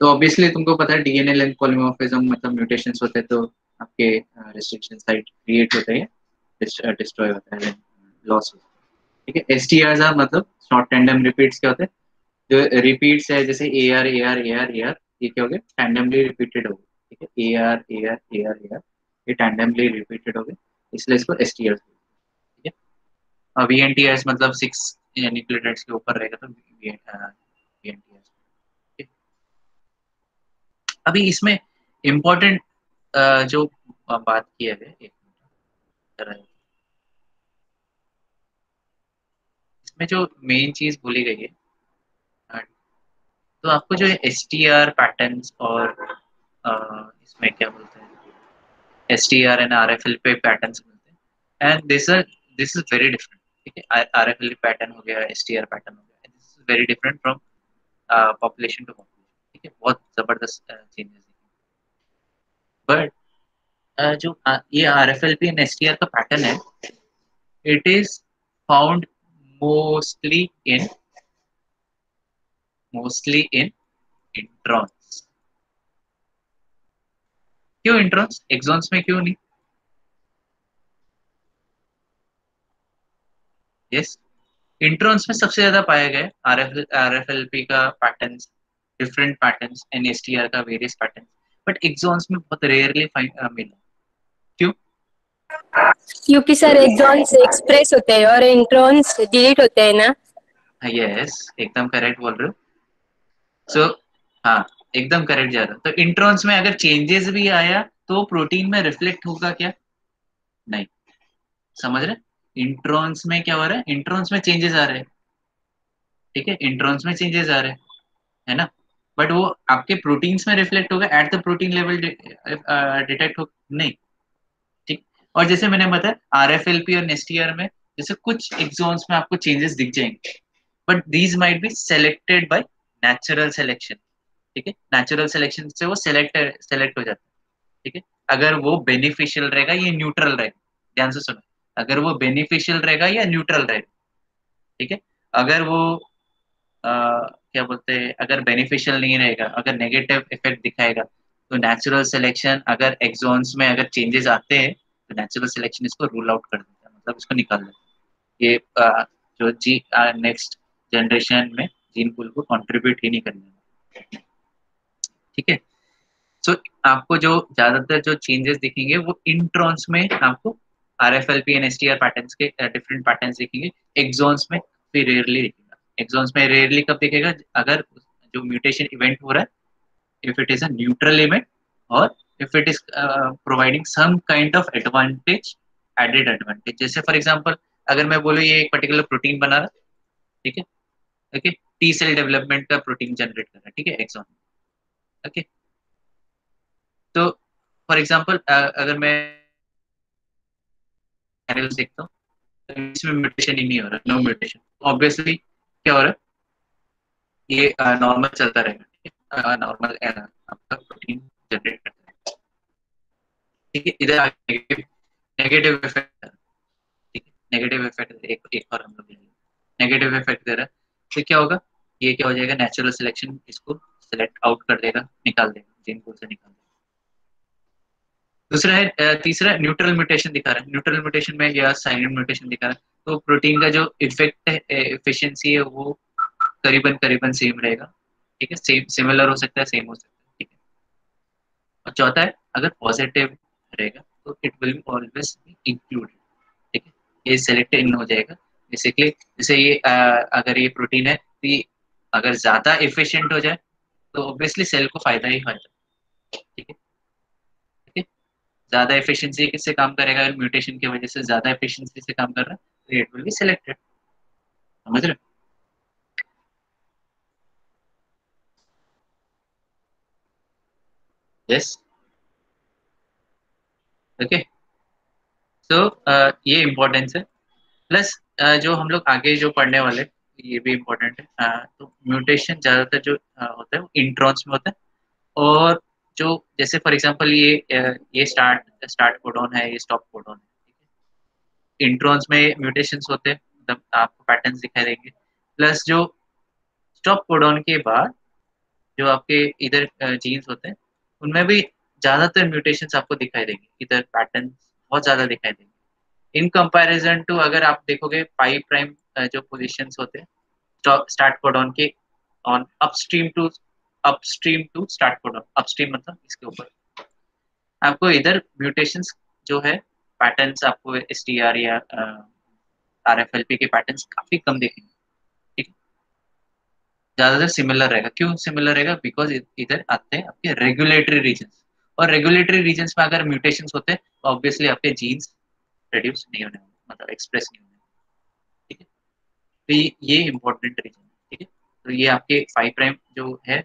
तो ऑब्वियसली तुमको पता है डीएनए लेंथ पॉलीमॉर्फिज्म मतलब म्यूटेशंस होते हैं तो आपके रिस्ट्रिक्शन साइट क्रिएट होते हैं, डिस्ट्रॉय होता है, लॉस होता है, ठीक है। एसटीआर मतलब शॉर्ट टैंडम रिपीट्स क्या होते हैं, जो रिपीट्स है जैसे A R A R A R A R, ये क्या हो गया, टैंडमली रिपीटेड हो गए, ठीक है। A R A R A R A R, ये टैंडमली रिपीटेड हो गए, इसलिए इसको एसटीआर, ठीक है। वीएनटीएस मतलब 6 न्यूक्लियोटाइड्स के ऊपर रहेगा तो वीएनटीएस। अभी इसमें इम्पोर्टेंट जो बात की है, एक मिनट, इसमें जो मेन चीज बोली गई है, तो आपको जो एस टी आर पैटर्न्स और इसमें क्या बोलते हैं, S T are and are F L पे पैटर्न्स मिलते हैं, and this is very different, ठीक है। आर एफ एल पैटर्न हो गया, एस टी आर पैटर्न हो गया, this is very different from population to population, ठीक है। बहुत जबरदस्त चेंजेस, बट जो ये R F L P and S T R का पैटर्न है, it is found mostly in introns. क्यों इंट्रॉन्स, एक्सॉन्स में क्यों नहीं? यस, इंट्रॉन्स में सबसे ज्यादा पाया गया आर एफ एल पी का patterns, different patterns, and S T R का वेरियस पैटर्न, बट एक्सॉन्स में बहुत रेयरली मिला। क्यों? क्योंकि सर एक्सॉन्स एक्सप्रेस होते हैं और इंट्रॉन्स डिलीट होते हैं ना। यस, एकदम करेक्ट बोल रहे हो। सो हाँ, एकदम करेक्ट जा रहा हो। तो इंट्रॉन्स में अगर चेंजेस भी आया तो प्रोटीन में रिफ्लेक्ट होगा क्या? नहीं। समझ रहे? इंट्रॉन्स में क्या हो रहा है, इंट्रॉन्स में चेंजेस आ रहे हैं, ठीक है, इंट्रॉन्स में चेंजेस आ रहे हैं, है ना, बट वो आपके प्रोटीन्स में रिफ्लेक्ट होगा at the protein level, detect हो नहीं, ठीक। और जैसे मैंने बताया आर एफ एल पी और एसटीआर में जैसे कुछ एक्सॉन्स में आपको चेंजेस दिख जाएंगे, but these might be selected by natural selection, ठीक है। नेचुरल सिलेक्शन से वो सेलेक्ट हो जाता है, ठीक है। अगर वो बेनिफिशियल रहेगा या न्यूट्रल रहेगा, ध्यान से सुनो, अगर वो बेनिफिशियल रहेगा या न्यूट्रल रहेगा, ठीक है। अगर वो क्या बोलते हैं, अगर बेनिफिशियल नहीं रहेगा, अगर नेगेटिव इफेक्ट दिखाएगा, तो नेचुरल सिलेक्शन, अगर एक्सॉन्स में अगर चेंजेस आते हैं तो नेचुरल सिलेक्शन इसको रूल आउट कर देता है, मतलब इसको निकाल देता है। ये जो जी नेक्स्ट जनरेशन में जीन पूल को कंट्रीब्यूट ही नहीं करने, ठीक है। सो आपको जो ज्यादातर जो चेंजेस दिखेंगे वो इंट्रॉन्स में आपको are F L P and S T are patterns के डिफरेंट पैटर्न्स दिखेंगे, एक्सॉन्स में फिर रेयरली दिखेगा। एक्सॉन्स में रेयरली कब दिखेगा, अगर जो म्यूटेशन इवेंट हो रहा है, if it is a neutral event, और if it is providing some kind of advantage, added advantage. जैसे फॉर एग्जांपल अगर मैं बोलूँ ये एक पर्टिकुलर प्रोटीन बना रहा, ठीक है, ओके, टी सेल डेवलपमेंट का प्रोटीन जनरेट कर रहा है, ठीक है, एक्सॉन, ओके। तो फॉर एग्जांपल अगर मैं देखता हूँ इसमें म्यूटेशन ही नहीं हो रहा, नो म्यूटेशन, ऑब्वियसली क्या हो रहा है, ये नॉर्मल चलता रहेगा, ठीक है, नॉर्मल आपका प्रोटीन जनरेट करता है, ठीक है। इधर नेगेटिव इफेक्ट, ठीक है, नेगेटिव इफेक्ट एक और हम लोग नेगेटिव इफेक्ट दे रहा है, तो क्या होगा, ये क्या हो जाएगा, नेचुरल सिलेक्शन इसको सिलेक्ट आउट कर देगा, निकाल देगा, जीन पूल से निकाल देगा। दूसरा है तीसरा न्यूट्रल म्यूटेशन दिखा रहा है, न्यूट्रल म्यूटेशन में या साइलेंट म्यूटेशन दिखा रहा है, तो प्रोटीन का जो इफेक्ट है, एफिशिएंसी है, वो करीबन करीबन सेम रहेगा, ठीक है, सेम सिमिलर हो सकता है, सेम हो सकता है, ठीक है। और चौथा है अगर पॉजिटिव रहेगा तो it will always be included, ठीक है, ये सेलेक्ट इन हो जाएगा बेसिकली। जैसे ये अगर ये प्रोटीन है तो ये अगर ज्यादा एफिशिएंट हो जाए तो ऑब्वियसली सेल को फायदा ही फायदा, ठीक है। ज्यादा एफिशिएंसी से काम करेगा, अगर म्यूटेशन की वजह से ज्यादा एफिशिएंसी से काम कर रहा है तो इट विल बी सिलेक्टेड। समझ रहे? Yes, okay. सो ये इम्पोर्टेंस है। प्लस जो हम लोग आगे जो पढ़ने वाले, ये भी इम्पोर्टेंट है। तो म्यूटेशन ज्यादातर जो होता है वो इंट्रॉन्स में होता है, और जो जैसे फॉर एग्जांपल ये स्टार्ट स्टार्ट कोडॉन है, ये स्टॉप कोडॉन है। इंट्रॉन्स में म्यूटेशंस होते हैं, मतलब आपको पैटर्न्स दिखाई देंगे। प्लस जो स्टॉप कोडॉन के बाद जो आपके इधर जीन्स होते हैं, उनमें भी ज्यादातर म्यूटेशंस आपको दिखाई देंगे, इधर पैटर्न बहुत ज्यादा दिखाई देंगे इन कंपैरिजन टू। अगर आप देखोगे 5 प्राइम जो पोजीशंस होते हैं स्टार्ट कोडॉन के on upstream to start codon, upstream मतलब इसके ऊपर, आपको इधर म्यूटेशंस जो है पैटर्न्स आपको STR या RFLP के पैटर्न्स काफी कम देखेंगे। ठीक है, ज्यादातर सिमिलर रहेगा। क्यों सिमिलर रहेगा? बिकॉज इधर आते हैं आपके रेगुलेटरी रीजन्स, और रेगुलेटरी रीजन्स में अगर म्यूटेशंस होते हैं तो ऑब्वियसली आपके जीन्स प्रोड्यूस नहीं होने, मतलब एक्सप्रेस नहीं होने। ठीक है, तो ये इंपॉर्टेंट रीजन है। ठीक है, तो ये आपके 5 प्राइम जो है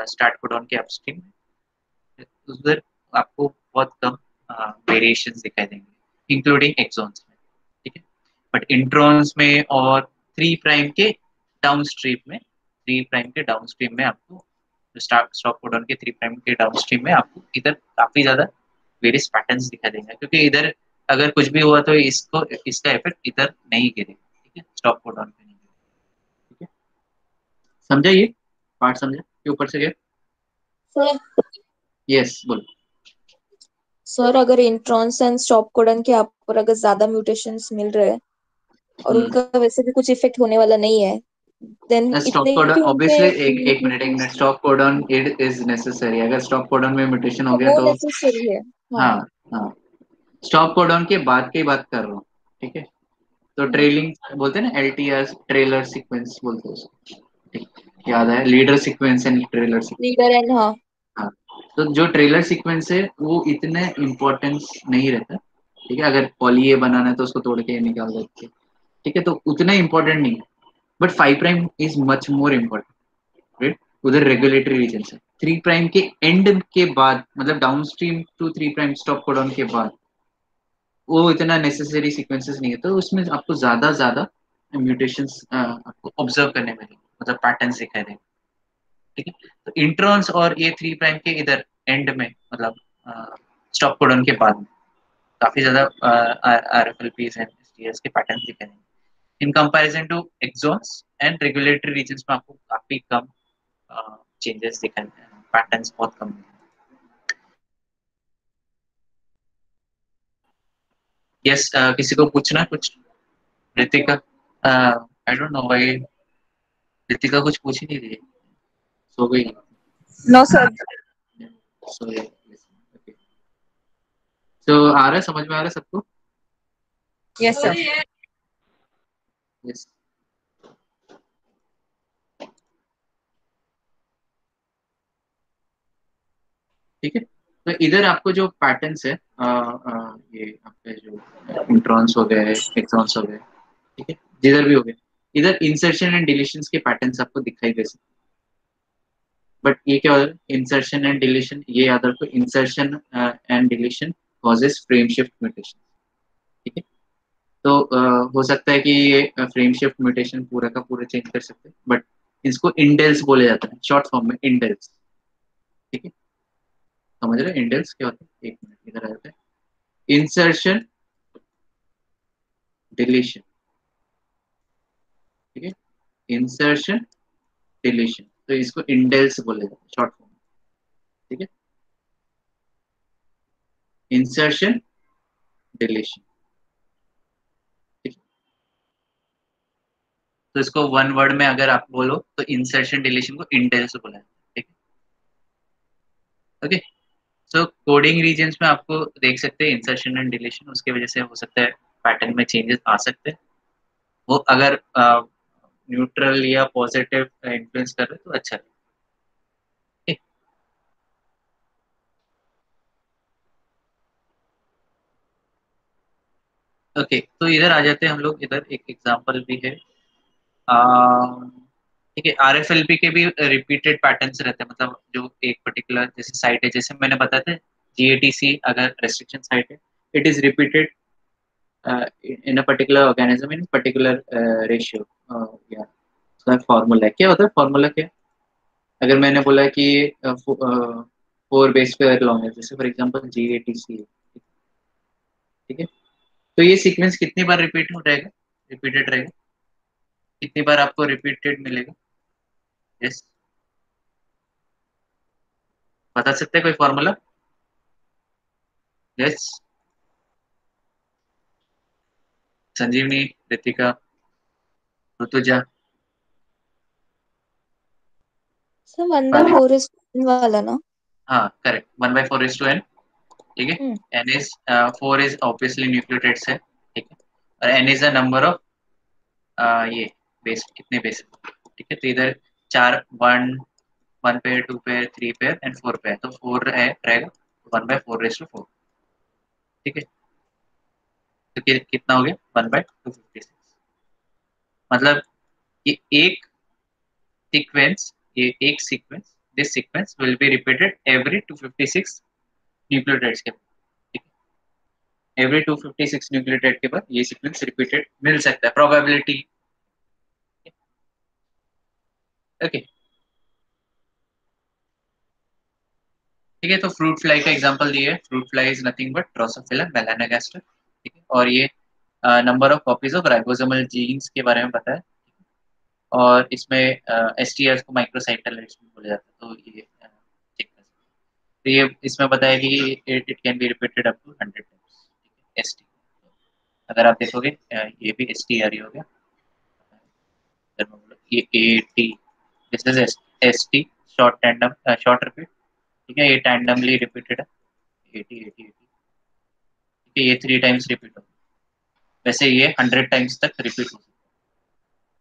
स्टार्ट कोडॉन के अपस्ट्रीम में, उधर आपको बहुत कम वेरिएशंस दिखाई देंगे, इंक्लूडिंग एक्सॉन्स में। ठीक है, बट इंट्रॉन्स में और 3 प्राइम के डाउनस्ट्रीम में, 3 प्राइम के डाउनस्ट्रीम में आपको स्टॉप कोडॉन के 3 प्राइम के डाउनस्ट्रीम में आपको इधर काफी ज्यादा वेरियस पैटर्न्स दिखाई देंगे, क्योंकि इधर अगर कुछ भी हुआ तो इसको इसका इफेक्ट इधर नहीं गिरेगा। ठीक है, स्टॉप कोडॉन पे नहीं गिरेगा। ठीक है, समझा ये पार्ट? समझा कि ऊपर से गया? सर यस, बोलो। सर अगर इंट्रॉन्स एंड स्टॉप कोडन के आप पर अगर ज्यादा म्यूटेशंस मिल रहे हैं और उनका वैसे भी कुछ इफेक्ट होने वाला नहीं है, देन स्टॉप इतने कोडॉन क्यों ऑब्वियसली, उनपे एक minute, stop codon it is necessary. अगर स्टॉप कोडॉन में म्यूटेशन हो गया वो तो नेसेसरी है। हाँ, हाँ हाँ, स्टॉप कोडॉन के बाद की बात कर रहा हूँ। ठीक है, तो ट्रेलिंग बोलते हैं ना, LTR, ट्रेलर सीक्वेंस बोलते हैं उसको। ठीक, याद है, leader sequence and trailer sequence. Leader and हाँ हाँ, तो जो ट्रेलर सीक्वेंस है वो इतने इम्पोर्टेंस नहीं रहता। ठीक है, अगर पॉली ए बनाना है तो उसको तोड़ के निकाल देते। ठीक है, तो उतना इम्पोर्टेंट नहीं है, but 5 prime is much more important. Right, उधर रेगुलेटरी रीजन है। 3 प्राइम के एंड के बाद, मतलब downstream to 3 prime stop codon के बाद वो इतना नेसेसरी सीक्वेंसेस नहीं है, तो उसमें आपको ज्यादा म्यूटेशंस आपको ऑब्जर्व करने मिलेंगे, मतलब पैटर्न्स दिखाई देंगे। ठीक है, तो इंट्रॉन्स और ये 3 प्राइम के इधर एंड में, मतलब स्टॉप कोडॉन के बाद में काफी ज्यादा RFLPs एंड STRs के पैटर्न्स दिखाई देंगे in comparison to exons and regulatory regions में आपको काफी कम चेंजेस दिखाई देंगे, पैटर्न्स बहुत कम दिखेंगे। यस, किसी को पूछना कुछ? Ritika, I don't know why Ritika कुछ पूछ ही नहीं रही है, सो गई। No sir. सो ओके, तो आ रहा है, समझ में आ रहा है सबको? Yes sir. यस, ठीक है। तो इधर आपको जो पैटर्न्स है, ये आपके जो इंट्रॉन्स हो गए, एक्सॉन्स हो गए, ठीक है, जिधर भी हो गए, इधर इंसर्शन एंड डिलीशंस के पैटर्न्स आपको दिखाई दे सकते। बट ये क्या होता है, इंसर्शन एंड डिलीशन, ये याद रखो, insertion and deletion causes frame shift mutation. ठीक है, तो हो सकता है कि ये फ्रेम शिफ्ट म्यूटेशन पूरा का पूरा चेंज कर सकते हैं, बट इसको इंडेल्स बोले जाता है, शॉर्ट फॉर्म में इंडेल्स। ठीक है, समझ रहे हैं इंडेल्स क्या होता है? एक मिनट, इधर आ जाता है। Insertion, deletion. ठीक है, इंसर्शन, डिलीशन, तो इसको इंडेल्स बोले जाते हैं शॉर्ट फॉर्म में। ठीक है, इंसर्शन, डिलीशन। ठीक है, तो इसको वन वर्ड में अगर आप बोलो तो इंसर्शन डिलीशन को इंडेल्स बोला जाता है। ठीक है, ओके। सो कोडिंग रीजन्स में आपको देख सकते हैं इंसर्शन एंड डिलीशन, उसकी वजह से हो सकता है पैटर्न में चेंजेस आ सकते हैं। वो अगर न्यूट्रल या पॉजिटिव इन्फ्लुएंस कर रहे तो अच्छा है। ठीक? ओके, तो इधर आ जाते हैं हम लोग। इधर एक एग्जांपल भी है। ठीक है, आरएफएलपी के भी रिपीटेड पैटर्न्स रहते हैं, मतलब जो एक पर्टिकुलर जैसे साइट है, जैसे मैंने बताया था जीएटीसी अगर रेस्ट्रिक्शन साइट है, it is repeated in a particular organism in particular ratio, या उसका फॉर्मूला है। क्या होता है फॉर्मूला क्या? अगर मैंने बोला कि 4 बेस पेयर लॉन्ग है, जैसे फॉर एग्जांपल जीएटीसी है, ठीक है, तो ये सीक्वेंस कितनी बार रिपीट हो रहेगा, रिपीटेड रहेगा, कितनी बार आपको रिपीटेड मिलेगा? यस, बता सकते हैं कोई formula? Yes, Sanjivani, Ritika, Rutuja. Sir 1/4 is वाला ना? हाँ करेक्ट, 1/4:n। ठीक है, hmm n is 4 is obviously nucleotides है, ठीक है, और n is a number of ये बेस, कितने बेस, ठीक है, तो इधर 4, 1 pair, 2 pair, 3 pair and 4 pair, तो 4 है रहेगा 1/4:4, ठीक है, तो कितना हो गया 1/256। मतलब ये एक sequence, this sequence will be repeated every 256 nucleotides के बाद। एवरी 256 न्यूक्लियोटाइड के बाद ये सीक्वेंस रिपीटेड मिल सकता है, प्रोबेबिलिटी। ओके, ठीक है, तो फ्रूट फ्लाई का एग्जांपल दिए। Fruit fly is nothing but Drosophila melanogaster, ठीक है, और ये number of copies of ribosomal genes के बारे में बताया, और इसमें एसटीआर को माइक्रोसाइटोलाइट्स भी बोला जाता है, तो ये चेक कर सकते हैं। तो ये इसमें बताया कि it can be repeated up to 100 times, ST. अगर आप देखोगे ये भी एसटीआर ही हो गया, ये eighty, this is ST, short tandem, short repeat, ठीक है, ये टैंडमली रिपीटेड है, 80 80 80, ठीक है, ये 3 टाइम्स रिपीट हो, वैसे ये 100 टाइम्स तक रिपीट हो सकता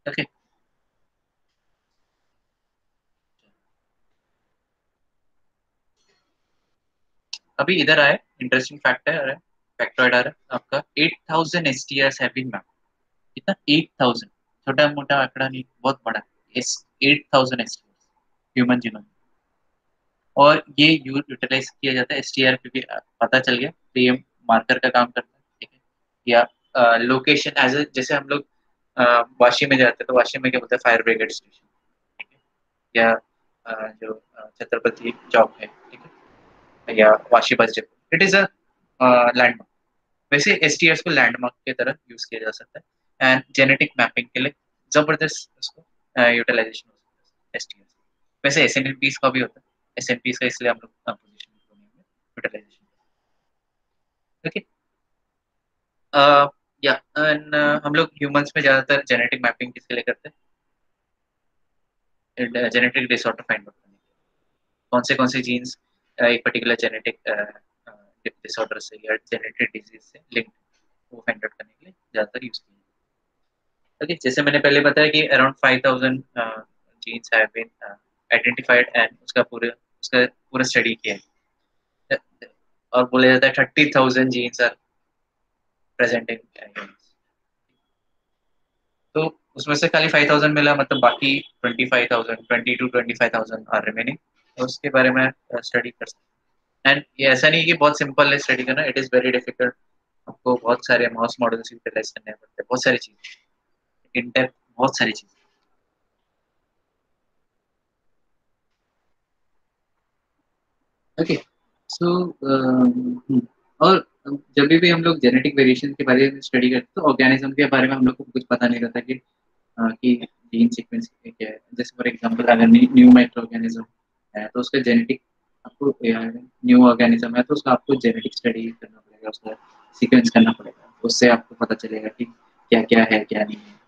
है। ओके, अभी इधर आए, इंटरेस्टिंग फैक्ट है, फैक्टॉइड आ रहा है आपका, 8000 एसटीआरस हैव बीन मैप्ड। कितना? 8000, छोटा मोटा आंकड़ा नहीं, बहुत बड़ा। इस 8000 एसटीआरस ह्यूमन जीनोम, और ये यूटिलाइज किया जाता है एसटीआर, क्योंकि पता चल गया तो ये मार्कर का काम करता है, ठीक है, या लोकेशन एज जैसे हम लोग वाशी में जाते हैं, तो वाशी में क्या बोलते हैं, फायर ब्रिगेड स्टेशन, ठीक है, या जो छत्रपति चौक है, ठीक है, या Vashi bus depot, it is a landmark. वैसे एसटीआर को लैंडमार्क की तरह यूज किया जा सकता है, एंड जेनेटिक मैपिंग के लिए जबरदस्त उसको यूटिलाइजेशन हो सकता है एसटीआर। वैसे एसएनपीस का भी होता है, एसएनपीस का इसलिए हम लोग पोजीशन यूटिलाइजेशन। ओके, या हम लोग ह्यूमंस में ज्यादातर जेनेटिक मैपिंग किसके लिए करते हैं? जेनेटिक डिसऑर्डर फाइंड आउट करने के लिए। कौन से जीन्स एक पर्टिकुलर जेनेटिक डिसऑर्डर से या जेनेटिक डिजीज से लिंक, वो फाइंड आउट करने के लिए ज्यादातर यूज किया। ओके, जैसे मैंने पहले बताया कि around 5000 genes have been identified, and उसका पूरा स्टडी किया है, और बोला जाता है 30,000 genes are present in humans. तो उसमें से खाली 5000 मिला, मतलब बाकी 25,000, 20 to 25,000 आर रिमेनिंग, तो उसके बारे में स्टडी कर सकते हैं। एंड ये ऐसा नहीं कि बहुत सिंपल है स्टडी करना, इट इज़ वेरी डिफिकल्ट। आपको बहुत सारे माउस मॉडल्स यूटिलाइज करने पड़ते हैं, बहुत सारी चीज़, इन डेप्थ बहुत सारी चीज़। ओके, सो और जब भी हम लोग जेनेटिक वेरिएशन के बारे में स्टडी करते हैं, तो ऑर्गेनिज्म के बारे में हम लोग को कुछ पता नहीं रहता कि जीन सीक्वेंस क्या है। जैसे फॉर एग्जांपल अगर न्यू माइक्रो ऑर्गेनिज्म है, तो उसका जेनेटिक आपको, न्यू ऑर्गेनिज्म है तो उसका आपको जेनेटिक स्टडी करना पड़ेगा, उसका सीक्वेंस करना पड़ेगा, उससे आपको पता चलेगा कि क्या क्या है क्या नहीं है,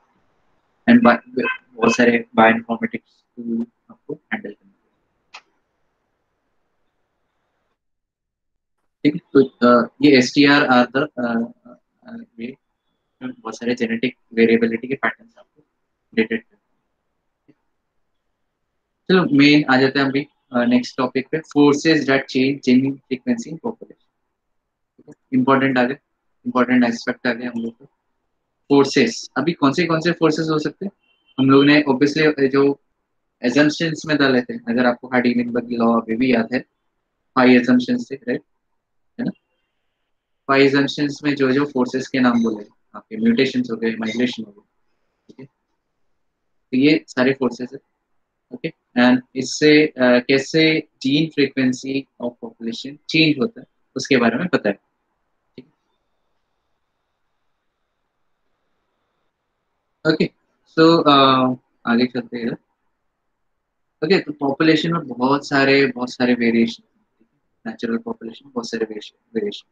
एंड बहुत सारे बायो इन्फॉर्मेटिक्स आपको हैंडल करना पड़ेगा। ठीक है, तो ये S T R are the बहुत सारे जेनेटिक वेरिएबिलिटी के पैटर्न आपको डिटेक्ट करते हैं। चलो मेन आ जाते हैं अभी नेक्स्ट टॉपिक पे, forces that change gene frequency in population. Important आ गए। इंपॉर्टेंट एस्पेक्ट आ गया हम लोग को। फोर्सेस, अभी कौन से फोर्सेस हो सकते हैं? हम लोग ने ऑब्वियसली जो एजम्पशंस में डाले थे, अगर आपको हार्डी-विनबर्ग लॉ अभी भी याद है, 5 एजम्पशंस थे, राइट? है ना? 5 एजम्पशंस में जो फोर्सेस के नाम बोले आपके, म्यूटेशंस हो गए, माइग्रेशन हो गए, ठीक है? तो ये सारे फोर्सेस है, ओके। एंड इससे कैसे gene frequency of population change होता है उसके बारे में पता है, ठीक है? ओके, सो आगे चलते हैं। ओके, तो पॉपुलेशन में बहुत सारे वेरिएशन, नेचुरल पॉपुलेशन बहुत सारे वेरिएशन,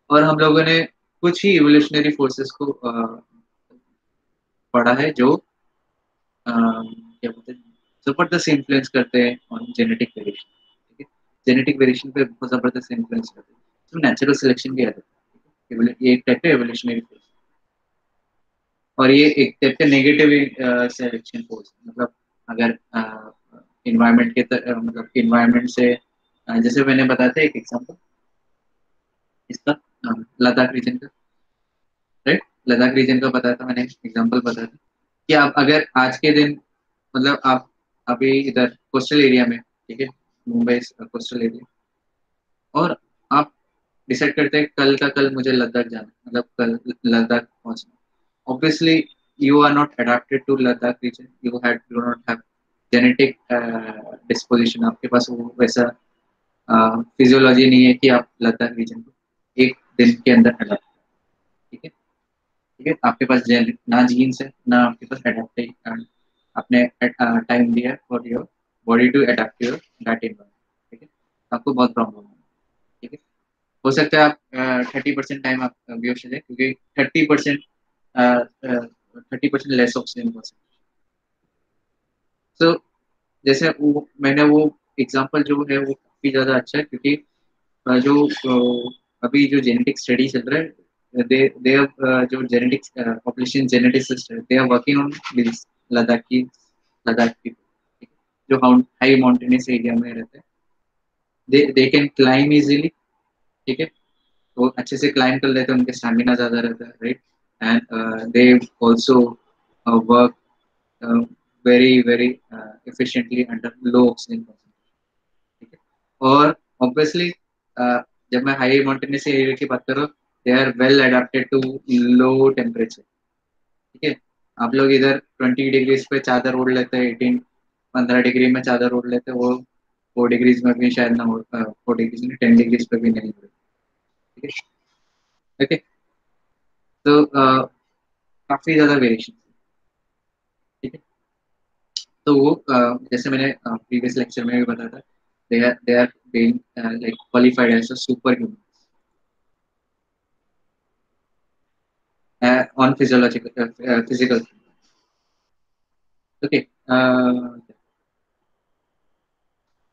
और हम लोगों ने कुछ ही इवोल्यूशनरी फोर्सेस को पढ़ा है जो क्या बोलते हैं, जबरदस्त इन्फ्लुएंस करते हैं ऑन जेनेटिक वेरिएशन, ठीक है? जेनेटिक वेरिएशन पे बहुत जबरदस्त इन्फ्लुएंस करते हैं, तो नेचुरल सिलेक्शन भी आता है, ये एक टाइप का एवोल्यूशनरी फोर्स, और ये एक टाइप का नेगेटिव सिलेक्शन फोर्स, मतलब अगर इन्वायरमेंट के मतलब इन्वायरमेंट से जैसे मैंने बताया था एक एग्जांपल इसका, लद्दाख रीजन का, राइट? लद्दाख रीजन का बताया था मैंने, एग्जांपल बताया था कि आप अगर आज के दिन, मतलब आप अभी इधर कोस्टल एरिया में, ठीक है, मुंबई कोस्टल एरिया, और आप डिसाइड करते हैं कल का कल मुझे लद्दाख जाना, मतलब कल लद्दाख पहुंचना, obviously you are not adapted to Ladakh region, you do not have genetic disposition, आपके पास वो वैसा फिजियोलॉजी नहीं है कि आप लद्दाख रीजन को एक दिन के अंदर अडाप्ट, ठीक है? ठीक है, आपके पास ना जीन्स है, ना आपके पास एडेप्ट, आपने टाइम दिया for your body to adapt your that environment, ठीक है? आपको बहुत प्रॉब्लम है, ठीक है? हो सकता है आप 30% टाइम आप बेहोश हो जाए, क्योंकि 30% 30% लेस ऑक्सीजन पॉसिबल। सो जैसे मैंने वो एग्जांपल जो है वो काफी ज्यादा अच्छा है, क्योंकि अभी जो जेनेटिक स्टडी चल रहा है, दे जो जेनेटिक्स पॉपुलेशन जेनेटिसिस्ट है, they are working on this Ladakh people, ठीक है? जो हाई माउंटेनियस एरिया में रहते हैं, दे कैन क्लाइम इजीली, ठीक है? वो अच्छे से क्लाइम कर लेते हैं, उनके स्टैमिना ज्यादा रहता है, right? And they also work very efficiently under low oxygen concentration, ठीक है? और ऑब्वियसली जब मैं हाई माउंटेनियस एरिया की बात कर रहा हूँ, they are well adapted to low temperature, ठीक है? आप लोग इधर 20 डिग्रीज पे चादर ओढ़ लेते हैं, 15 डिग्री में चादर ओढ़ लेते हैं, वो 4 डिग्रीज में भी शायद ना हो, 4 डिग्रीज में 10 डिग्रीज पे भी नहीं हो, ठीक है? ओके, तो काफी ज्यादा वेरिएशन, ठीक है? तो वो जैसे मैंने प्रीवियस लेक्चर में भी बताया था, they are being like qualified as a super human on physical, okay.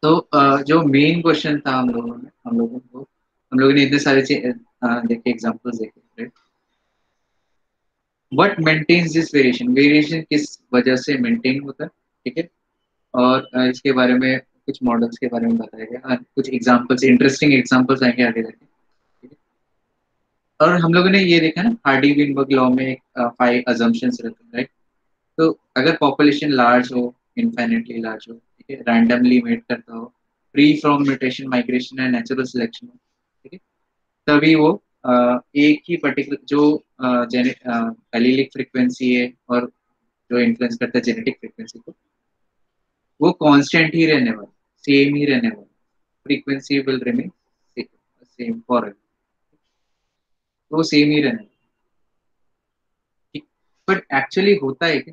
तो जो मेन क्वेश्चन था हम लोगों ने इतने सारे देखे, एग्जांपल्स देखे, right? What maintains this variation किस वजह से मेंटेन होता है, ठीक है? और इसके बारे में कुछ मॉडल्स के बारे में बताया गया, और कुछ एग्जांपल्स, इंटरेस्टिंग एग्जांपल्स आएंगे आगे जाके, ठीक है? और हम लोगों ने ये देखा ना, हार्डी-विनबर्ग लॉ में 5 अजम्पशंस रहते हैं, राइट? तो अगर पॉपुलेशन लार्ज हो, इनफाइनाइटली लार्ज हो, ठीक है, रैंडमली मेट करता हो, free from mutation, migration and natural selection हो, ठीक है, तभी वो एक ही पर्टिकुलर जो एलीलिक फ्रीक्वेंसी है और जो इन्फ्लुएंस करता है जेनेटिक फ्रीक्वेंसी को, वो कांस्टेंट ही रहने वाला, सेम ही रहने वाला, frequency will remain same for, वो सेम ही रहने वाला, बट एक्चुअली होता है कि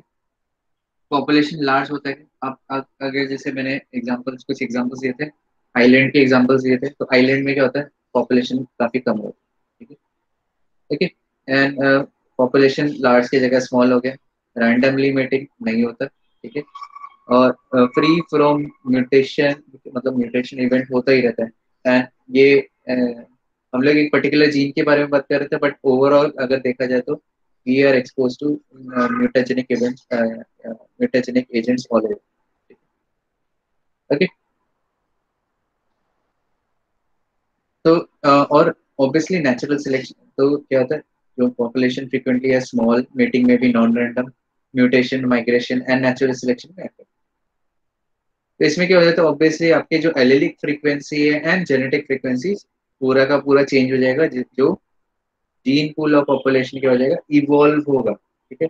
पॉपुलेशन लार्ज होता है कि आप अगर जैसे मैंने कुछ एग्जांपल्स दिए थे, आइलैंड के एग्जांपल्स दिए थे, तो आइलैंड में क्या होता है, पॉपुलेशन काफी कम होता है, ठीक है? ठीक है, एंड पॉपुलेशन लार्ज की जगह स्मॉल हो गया, रैंडमली मेटिंग नहीं होता, ठीक है? और फ्री फ्रॉम म्यूटेशन, मतलब म्यूटेशन इवेंट होता ही रहता है, एंड ये हम लोग एक पर्टिकुलर जीन के बारे में बात कर रहे थे, बट ओवरऑल अगर देखा जाए तो we are exposed to mutagenic events, mutagenic agents all over. Okay. तो और ऑब्वियसली नेचुरल सिलेक्शन तो क्या होता है, जो पॉपुलेशन फ्रीक्वेंटली है स्मॉल, मेटिंग में भी non random, mutation, migration and natural selection में effect। तो इसमें क्या हो जाता है, ऑब्वियसली आपके जो एलिलिक फ्रीक्वेंसी है एंड जेनेटिक फ्रीक्वेंसी पूरा का पूरा चेंज हो जाएगा, जो जीन पूल ऑफ पॉपुलेशन क्या हो जाएगा, इवॉल्व होगा। ठीक है,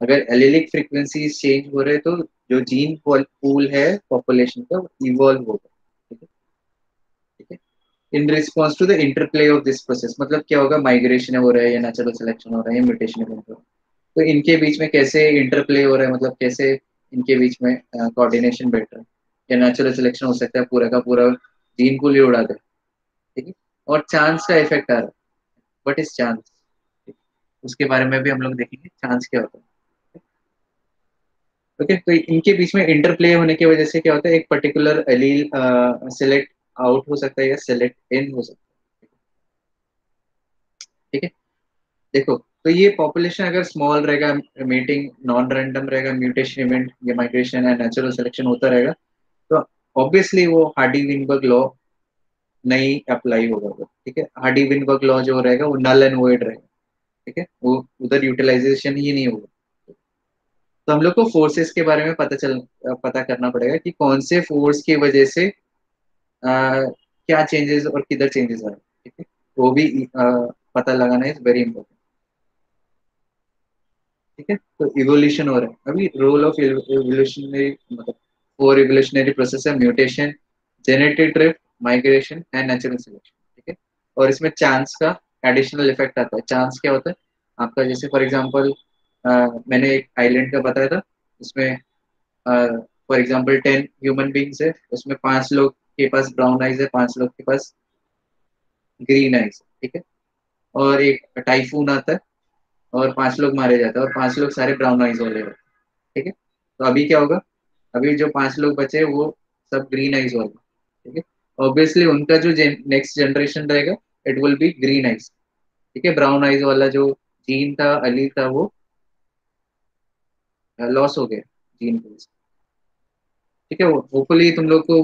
अगर एलिलिक फ्रीक्वेंसीज चेंज हो रहे हैं तो जो जीन पूल है पॉपुलेशन का वो इवॉल्व होगा। ठीक है, ठीक है, in response to the interplay of this process, मतलब क्या होगा, माइग्रेशन हो रहा है या नेचुरल सिलेक्शन हो रहा है या म्यूटेशन हो रहा है, तो इनके बीच में कैसे इंटरप्ले हो रहा है, मतलब कैसे इनके बीच में कोऑर्डिनेशन बैठ रहा है, या नेचुरल सिलेक्शन हो सकता है पूरा का पूरा जीन पूल ही उड़ा दे। ठीक है, और चांस का इफेक्ट आ रहा है, व्हाट इज चांस, उसके बारे में भी हम लोग देखेंगे चांस क्या होता है। ओके, तो इनके बीच में इंटरप्ले होने की वजह से क्या होता है, एक पर्टिकुलर एलील सेलेक्ट आउट हो सकता है या सेलेक्ट इन हो सकता है। ठीक है, देखो, तो ये पॉपुलेशन अगर स्मॉल रहेगा, मीटिंग नॉन रैंडम रहेगा, म्यूटेशन इवेंट या माइग्रेशन या नेचुरल सिलेक्शन होता रहेगा, तो ऑब्वियसली वो हार्डी विनबर्ग लॉ नहीं अप्लाई होगा वो। ठीक है, हार्डी विनबर्ग लॉ जो रहेगा वो नल एंड वॉइड रहेगा। ठीक है, वो उधर यूटिलाइजेशन ही नहीं होगा। तो हम लोग को फोर्सेस के बारे में पता करना पड़ेगा कि कौन से फोर्स की वजह से क्या चेंजेस और किधर चेंजेस आ रहे हैं। ठीक है, वो भी पता लगाना इज वेरी इंपॉर्टेंट। ठीक है, तो इवोल्यूशन हो रहा है अभी, रोल ऑफ इवोल्यूशनरी, मतलब 4 इवोल्यूशनरी प्रोसेस है, mutation, genetic drift, migration and natural selection. ठीक है, और इसमें चांस का एडिशनल इफेक्ट आता है। चांस क्या होता है आपका, जैसे फॉर एग्जांपल मैंने एक आइलैंड का बताया था, उसमें फॉर एग्जांपल 10 ह्यूमन बींग्स है, उसमें 5 लोग के पास ब्राउन आइज है, 5 लोग के पास ग्रीन आइज। ठीक है, और एक टाइफून आता है और 5 लोग मारे जाते हैं और 5 लोग सारे ब्राउन आइज वाले होते हैं। ठीक है, तो अभी क्या होगा, अभी जो 5 लोग बचे वो सब ग्रीन आइज वाले। ठीक है, ऑब्वियसली उनका जो नेक्स्ट जनरेशन रहेगा it will be green eyes. ठीक है, ब्राउन आइज वाला जो जीन था, अली था, वो लॉस हो गया जीन को। ठीक है, होपफुली तुम लोग को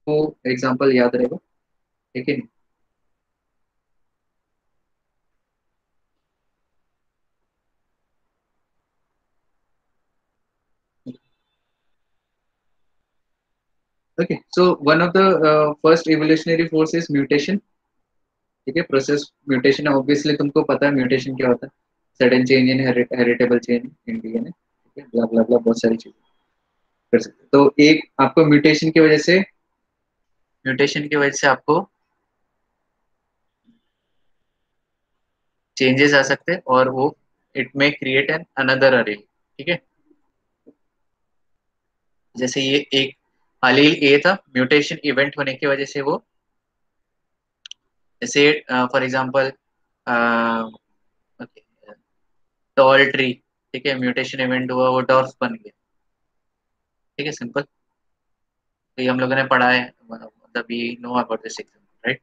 वो एग्जांपल याद रहेगा। ठीक है, okay, so one of the first evolutionary force is mutation. ठीक है, प्रोसेस म्यूटेशन, ऑब्वियसली तुमको पता है म्यूटेशन क्या होता है, sudden change in heritable change in DNA. ठीक है, ब्ला ब्ला ब्ला, बहुत सारी चीजें कर सकते हैं। तो एक आपको म्यूटेशन की वजह से आपको चेंजेस आ सकते हैं और वो इट में क्रिएट एन अनदर अरे। ठीक है, जैसे ये एक अलील ए था, म्यूटेशन इवेंट होने की वजह से वो, जैसे फॉर एग्जांपल टॉल ट्री, ठीक है, म्यूटेशन इवेंट हुआ, वो डॉर्फ बन गया। ठीक है, सिंपल, तो ये हम लोगों ने पढ़ा है, मतलब ये know about this example, right.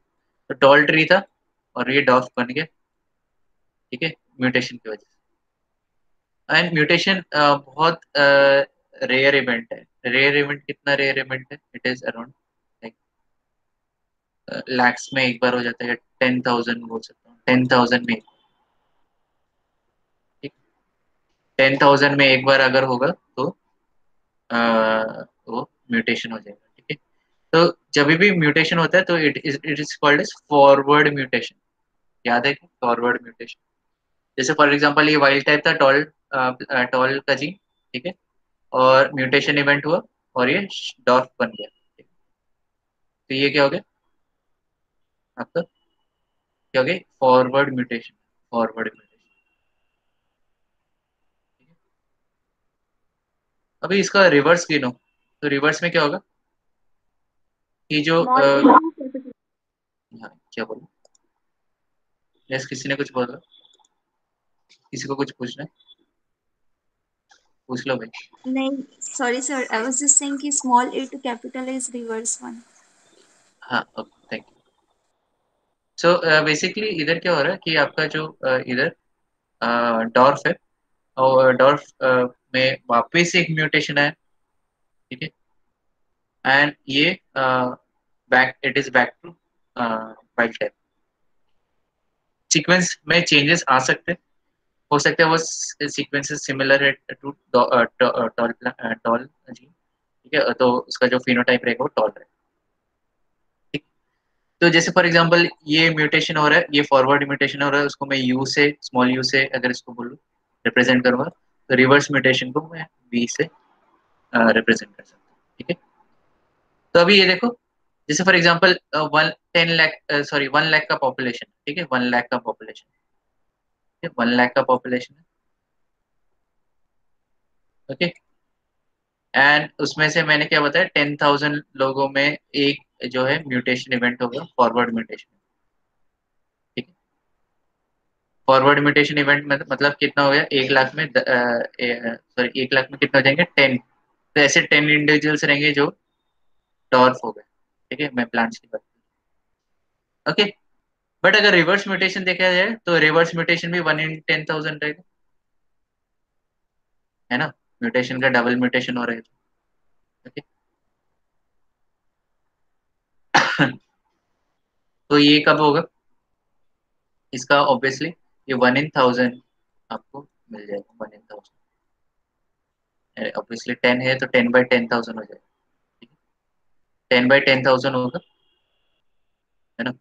तो टॉल ट्री था और ये डॉर्फ बन गया। ठीक है, म्यूटेशन की वजह से। एंड म्यूटेशन बहुत रेयर इवेंट है। रेयर इवेंट, कितना रेयर इवेंट है, इट इज अराउंड लैक्स में एक बार हो जाता है, 10,000 बोल सकता हूँ, 10,000 में। ठीक, 10,000 में एक बार अगर होगा तो वो म्यूटेशन हो जाएगा। ठीक है, तो जब भी म्यूटेशन होता है तो it is called as forward mutation. याद है कि फॉरवर्ड म्यूटेशन, जैसे फॉर एग्जांपल ये वाइल्ड टाइप था, टॉल टॉल का जीन। ठीक है, और म्यूटेशन इवेंट हुआ और ये डॉर्फ बन गया। ठीक है? तो ये क्या हो गया आपका, क्या हो गया, फॉरवर्ड म्यूटेशन। Forward mutation. अभी इसका रिवर्स गिनो, तो रिवर्स में क्या होगा कि जो स्मॉल ए टू कैपिटल। हाँ, क्या बोलो, यस, किसी ने कुछ बोला, किसी को कुछ पूछना है, पूछ लो भाई। नहीं, sorry sir, I was just saying कि small a to capital is reverse one. हाँ, okay, thank you. So basically इधर क्या हो रहा है कि आपका जो इधर डॉर्फ है, और डॉर्फ में वापस एक म्यूटेशन है। ठीक है, एंड ये back, it is back to wild type. Sequence में चेंजेस आ सकते हैं, हो सकता है वो सीक्वेंसेस सिमिलर है टू टॉल जी, ठीक है, तो उसका जो फिनोटाइप रहेगा वो टॉल रहेगा, ठीक। तो जैसे फॉर एग्जांपल ये म्यूटेशन हो रहा है, ये फॉरवर्ड म्यूटेशन हो रहा है, उसको मैं यू से, स्मॉल यू से अगर इसको बोलूँ रिप्रेजेंट करूंगा, तो रिवर्स म्यूटेशन को मैं वी से रिप्रेजेंट कर सकता हूँ, ठीक है। तो अभी ये देखो, जैसे फॉर एग्जांपल 1 लाख का पॉपुलेशन, ठीक है, 1 लाख का पॉपुलेशन, 1 लाख का पॉपुलेशन है, ओके। एंड उसमें से मैंने क्या बताया, 10,000 लोगों में एक जो है म्यूटेशन इवेंट होगा, फॉरवर्ड म्यूटेशन, ठीक है। फॉरवर्ड म्यूटेशन इवेंट में मतलब कितना हो गया, 1 लाख में सॉरी 1 लाख में कितना हो जाएंगे, 10। तो ऐसे 10 इंडिविजुअल्स रहेंगे जो डॉर्फ हो गए, ठीक है, मैं प्लांट्स की बात, ओके। बट अगर रिवर्स म्यूटेशन देखा जाए तो रिवर्स म्यूटेशन भी 1 in 10,000 रहेगा, है ना, म्यूटेशन का डबल म्यूटेशन हो रहा है, ओके। तो ये कब होगा, इसका ऑब्वियसली ये 1 in 1000 आपको मिल जाएगा, 1 in 1000, ऑब्वियसली 10 है तो 10/10,000 हो जाएगा, ठीक है, 10/10,000 होगा, है ना।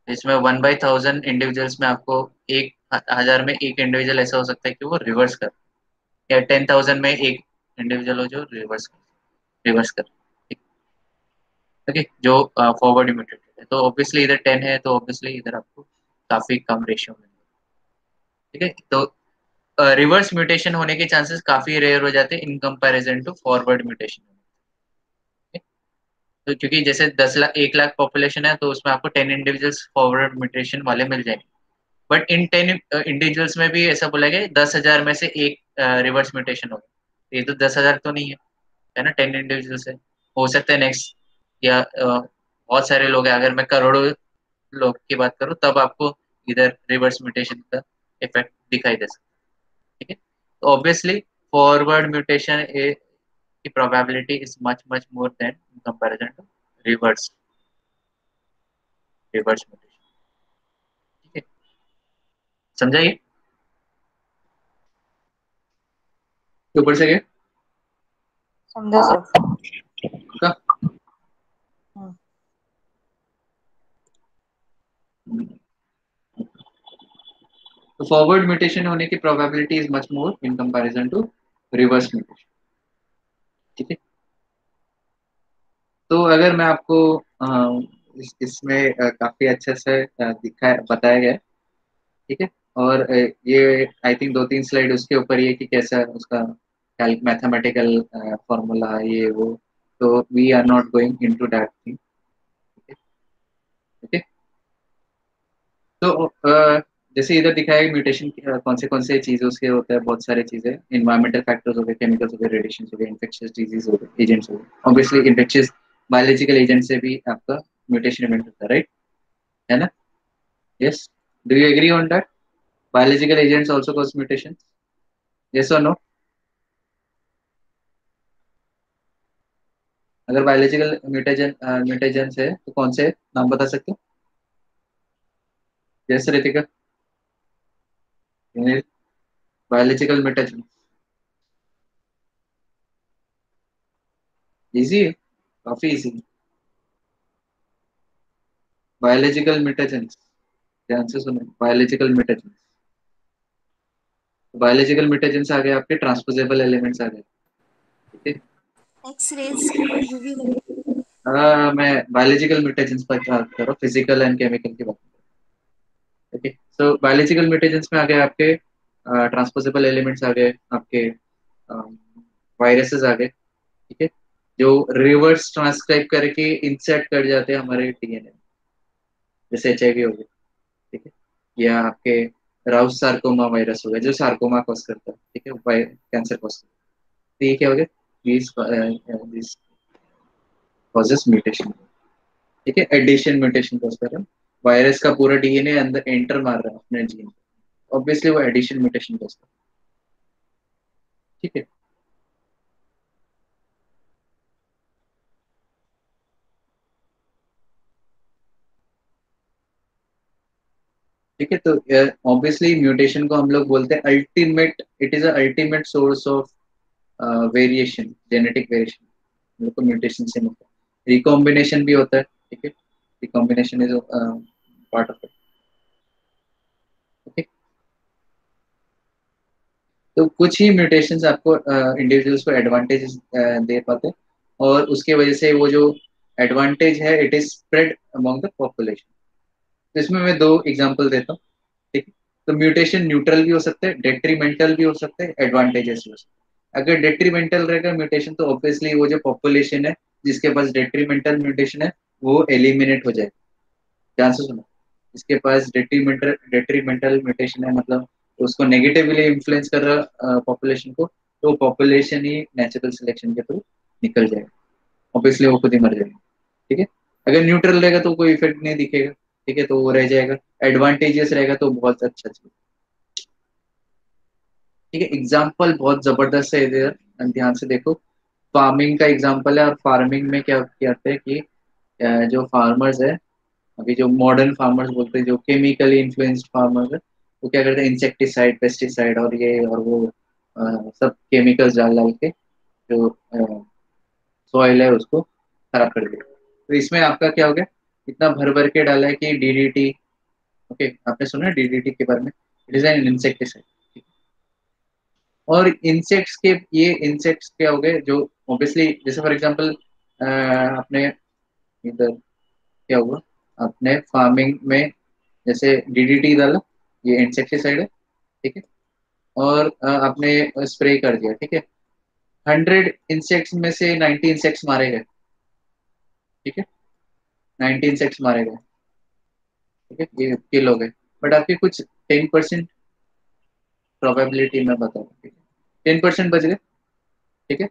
इसमें 1/1000 इंडिविजुअल्स में आपको 1,000 में एक इंडिविजुअल ऐसा हो सकता है कि वो रिवर्स कर, या 10,000 में एक इंडिविजुअल हो जो रिवर्स कर, ठीक, ओके, जो फॉरवर्ड इमिटेटेड है, तो ऑब्वियसली इधर 10 है तो ऑब्वियसली इधर आपको काफी कम रेशियो मिलेगा, ठीक है। तो रिवर्स म्यूटेशन होने के चांसेस काफी रेयर हो जाते हैं in comparison to forward mutation, तो क्योंकि जैसे 1 लाख पॉपुलेशन है तो उसमें आपको 10 इंडिविजुअल्स फॉरवर्ड म्यूटेशन वाले मिल जाएंगे, बट इन 10 इंडिविजुअल्स में भी ऐसा बोला गया 10,000 में से एक रिवर्स म्यूटेशन होगा, ये तो 10,000 तो नहीं है ना, 10 इंडिविजुअल्स है, हो सकता है नेक्स्ट, या बहुत सारे लोग हैं, अगर मैं करोड़ों लोग की बात करूं तब आपको इधर रिवर्स म्यूटेशन का इफेक्ट दिखाई दे सकता है, ठीक है। तो ऑब्वियसली फॉरवर्ड म्यूटेशन की probability is much much more than in comparison to reverse reverse mutation, ठीक है, समझाइए ऊपर से गए समझा सर। का? हम्म। तो फॉरवर्ड म्यूटेशन होने की probability is much more in comparison to reverse mutation, ठीक है। तो अगर मैं आपको इसमें काफी अच्छे से दिखा बताया गया है, ठीक है, और ये आई थिंक 2-3 स्लाइड उसके ऊपर ये कि कैसा उसका मैथमेटिकल फॉर्मूला ये वो, तो we are not going into that thing, okay. तो जैसे इधर दिखाया है म्यूटेशन कौन से चीजें उसके होते हैं, बहुत सारे चीजें, इन्वायरमेंटल फैक्टर्स हो गए, केमिकल्स हो गए, रेडिएशन हो गए, इन्फेक्शियस डिजीज हो गए, एजेंट्स हो गए, ऑब्वियसली इन्फेक्शियस बायोलॉजिकल एजेंट से भी आपका म्यूटेशन इवेंट होता है, राइट, है ना, yes, do you agree on that, biological agents also cause mutation, yes और नो? अगर बायोलॉजिकल म्यूटेशन है तो कौन से नाम बता सकते हो, yes Ritika, biological mutation easy है, काफी इजी, बायोलॉजिकल म्यूटेशन, ध्यान से सुनो, बायोलॉजिकल म्यूटेशन, बायोलॉजिकल म्यूटेशन आ गए आपके ट्रांसपोजेबल एलिमेंट्स आ गए, ठीक है। X-rays, UV rays. मैं बायोलॉजिकल म्यूटेशन पर बात कर रहा हूँ, फिजिकल एंड केमिकल की बात, ओके। सो बायोलॉजिकल म्यूटेशंस में आ गए आपके ट्रांसपोजेबल एलिमेंट्स आ गए आपके, वायरसेस आ गए, ठीक है, जो रिवर्स ट्रांसक्राइब करके इंसर्ट कर जाते हैं हमारे डीएनए, जैसे HIV हो गया, ठीक है, या आपके राउस सार्कोमा वायरस हो गया जो सार्कोमा कॉज करता है, ठीक है, कैंसर कॉज करता है, तो ये क्या हो गया, दिस कॉजेस म्यूटेशन, ठीक है, एडिशन म्यूटेशन कॉज कर रहा है, वायरस का पूरा डीएनए अंदर एंटर मार रहा है अपने जीन, ऑब्वियसली वो एडिशन म्यूटेशन कॉज कर, ठीक है। ठीक है। तो ऑब्वियसली म्यूटेशन को हम लोग बोलते हैं ultimate, it is ultimate source of variation, genetic variation हम लोग को म्यूटेशन से मिलता है। रिकॉम्बिनेशन भी होता है, ठीक है, recombination is part of it. Okay, तो कुछ ही म्यूटेशंस आपको इंडिविजुअल्स को एडवांटेजेस दे पाते हैं, और उसके वजह से वो जो एडवांटेज है it is spread among the population. तो इसमें मैं 2 एग्जांपल देता हूँ, ठीक है। तो म्यूटेशन न्यूट्रल भी हो सकता है, डेट्रीमेंटल भी हो सकता है, एडवांटेजेस भी हो सकता है। अगर डेट्रीमेंटल रहेगा म्यूटेशन तो ऑब्वियसली वो जो पॉपुलेशन है जिसके पास डेट्रीमेंटल म्यूटेशन है वो एलिमिनेट हो जाएगा। ध्यान से सुनो, जिसके पास डेट्रीमेंटल म्यूटेशन है मतलब उसको नेगेटिवली इन्फ्लुएंस कर रहा पॉपुलेशन को, तो पॉपुलेशन ही नेचुरल सिलेक्शन के थ्रू निकल जाएगा, ऑब्वियसली वो खुद ही मर जाएगा, ठीक है। अगर न्यूट्रल रहेगा तो कोई इफेक्ट नहीं दिखेगा, ठीक है, तो वो रह जाएगा। एडवांटेजेस रहेगा तो बहुत अच्छा चीज, ठीक है। एग्जाम्पल बहुत जबरदस्त है इधर, ध्यान से देखो। फार्मिंग का एग्जाम्पल है, और फार्मिंग में क्या कहते हैं कि जो फार्मर्स है, अभी जो मॉडर्न फार्मर्स बोलते हैं, जो केमिकली इन्फ्लुएंस्ड फार्मर्स है, वो क्या करते हैं इंसेक्टिसाइड, पेस्टिसाइड और ये और वो सब केमिकल्स डाल डाल के जो सॉइल है उसको खराब कर दिया। तो इसमें आपका क्या हो गया, इतना भर भर के डाला है कि डीडीटी, ओके आपने सुना है डीडीटी के बारे में, इट इज एन इंसेक्टिसाइड। और इंसेक्ट्स के, ये इंसेक्ट्स क्या हो गए जो ऑब्वियसली, जैसे फॉर एग्जांपल आपने इधर क्या हुआ, आपने फार्मिंग में जैसे डीडीटी डाला, ये इंसेक्टिसाइड है, ठीक है, और आपने स्प्रे कर दिया, ठीक है। 100 इंसेक्ट्स में से 90 इंसेक्ट्स मारे गए, ठीक है, 90 इंसेक्ट्स मारे गए, ठीक है, ये किल हो गए। बट आपके कुछ 10% प्रोबेबिलिटी में बता रहा हूँ, ठीक है, 10% बच गए, ठीक है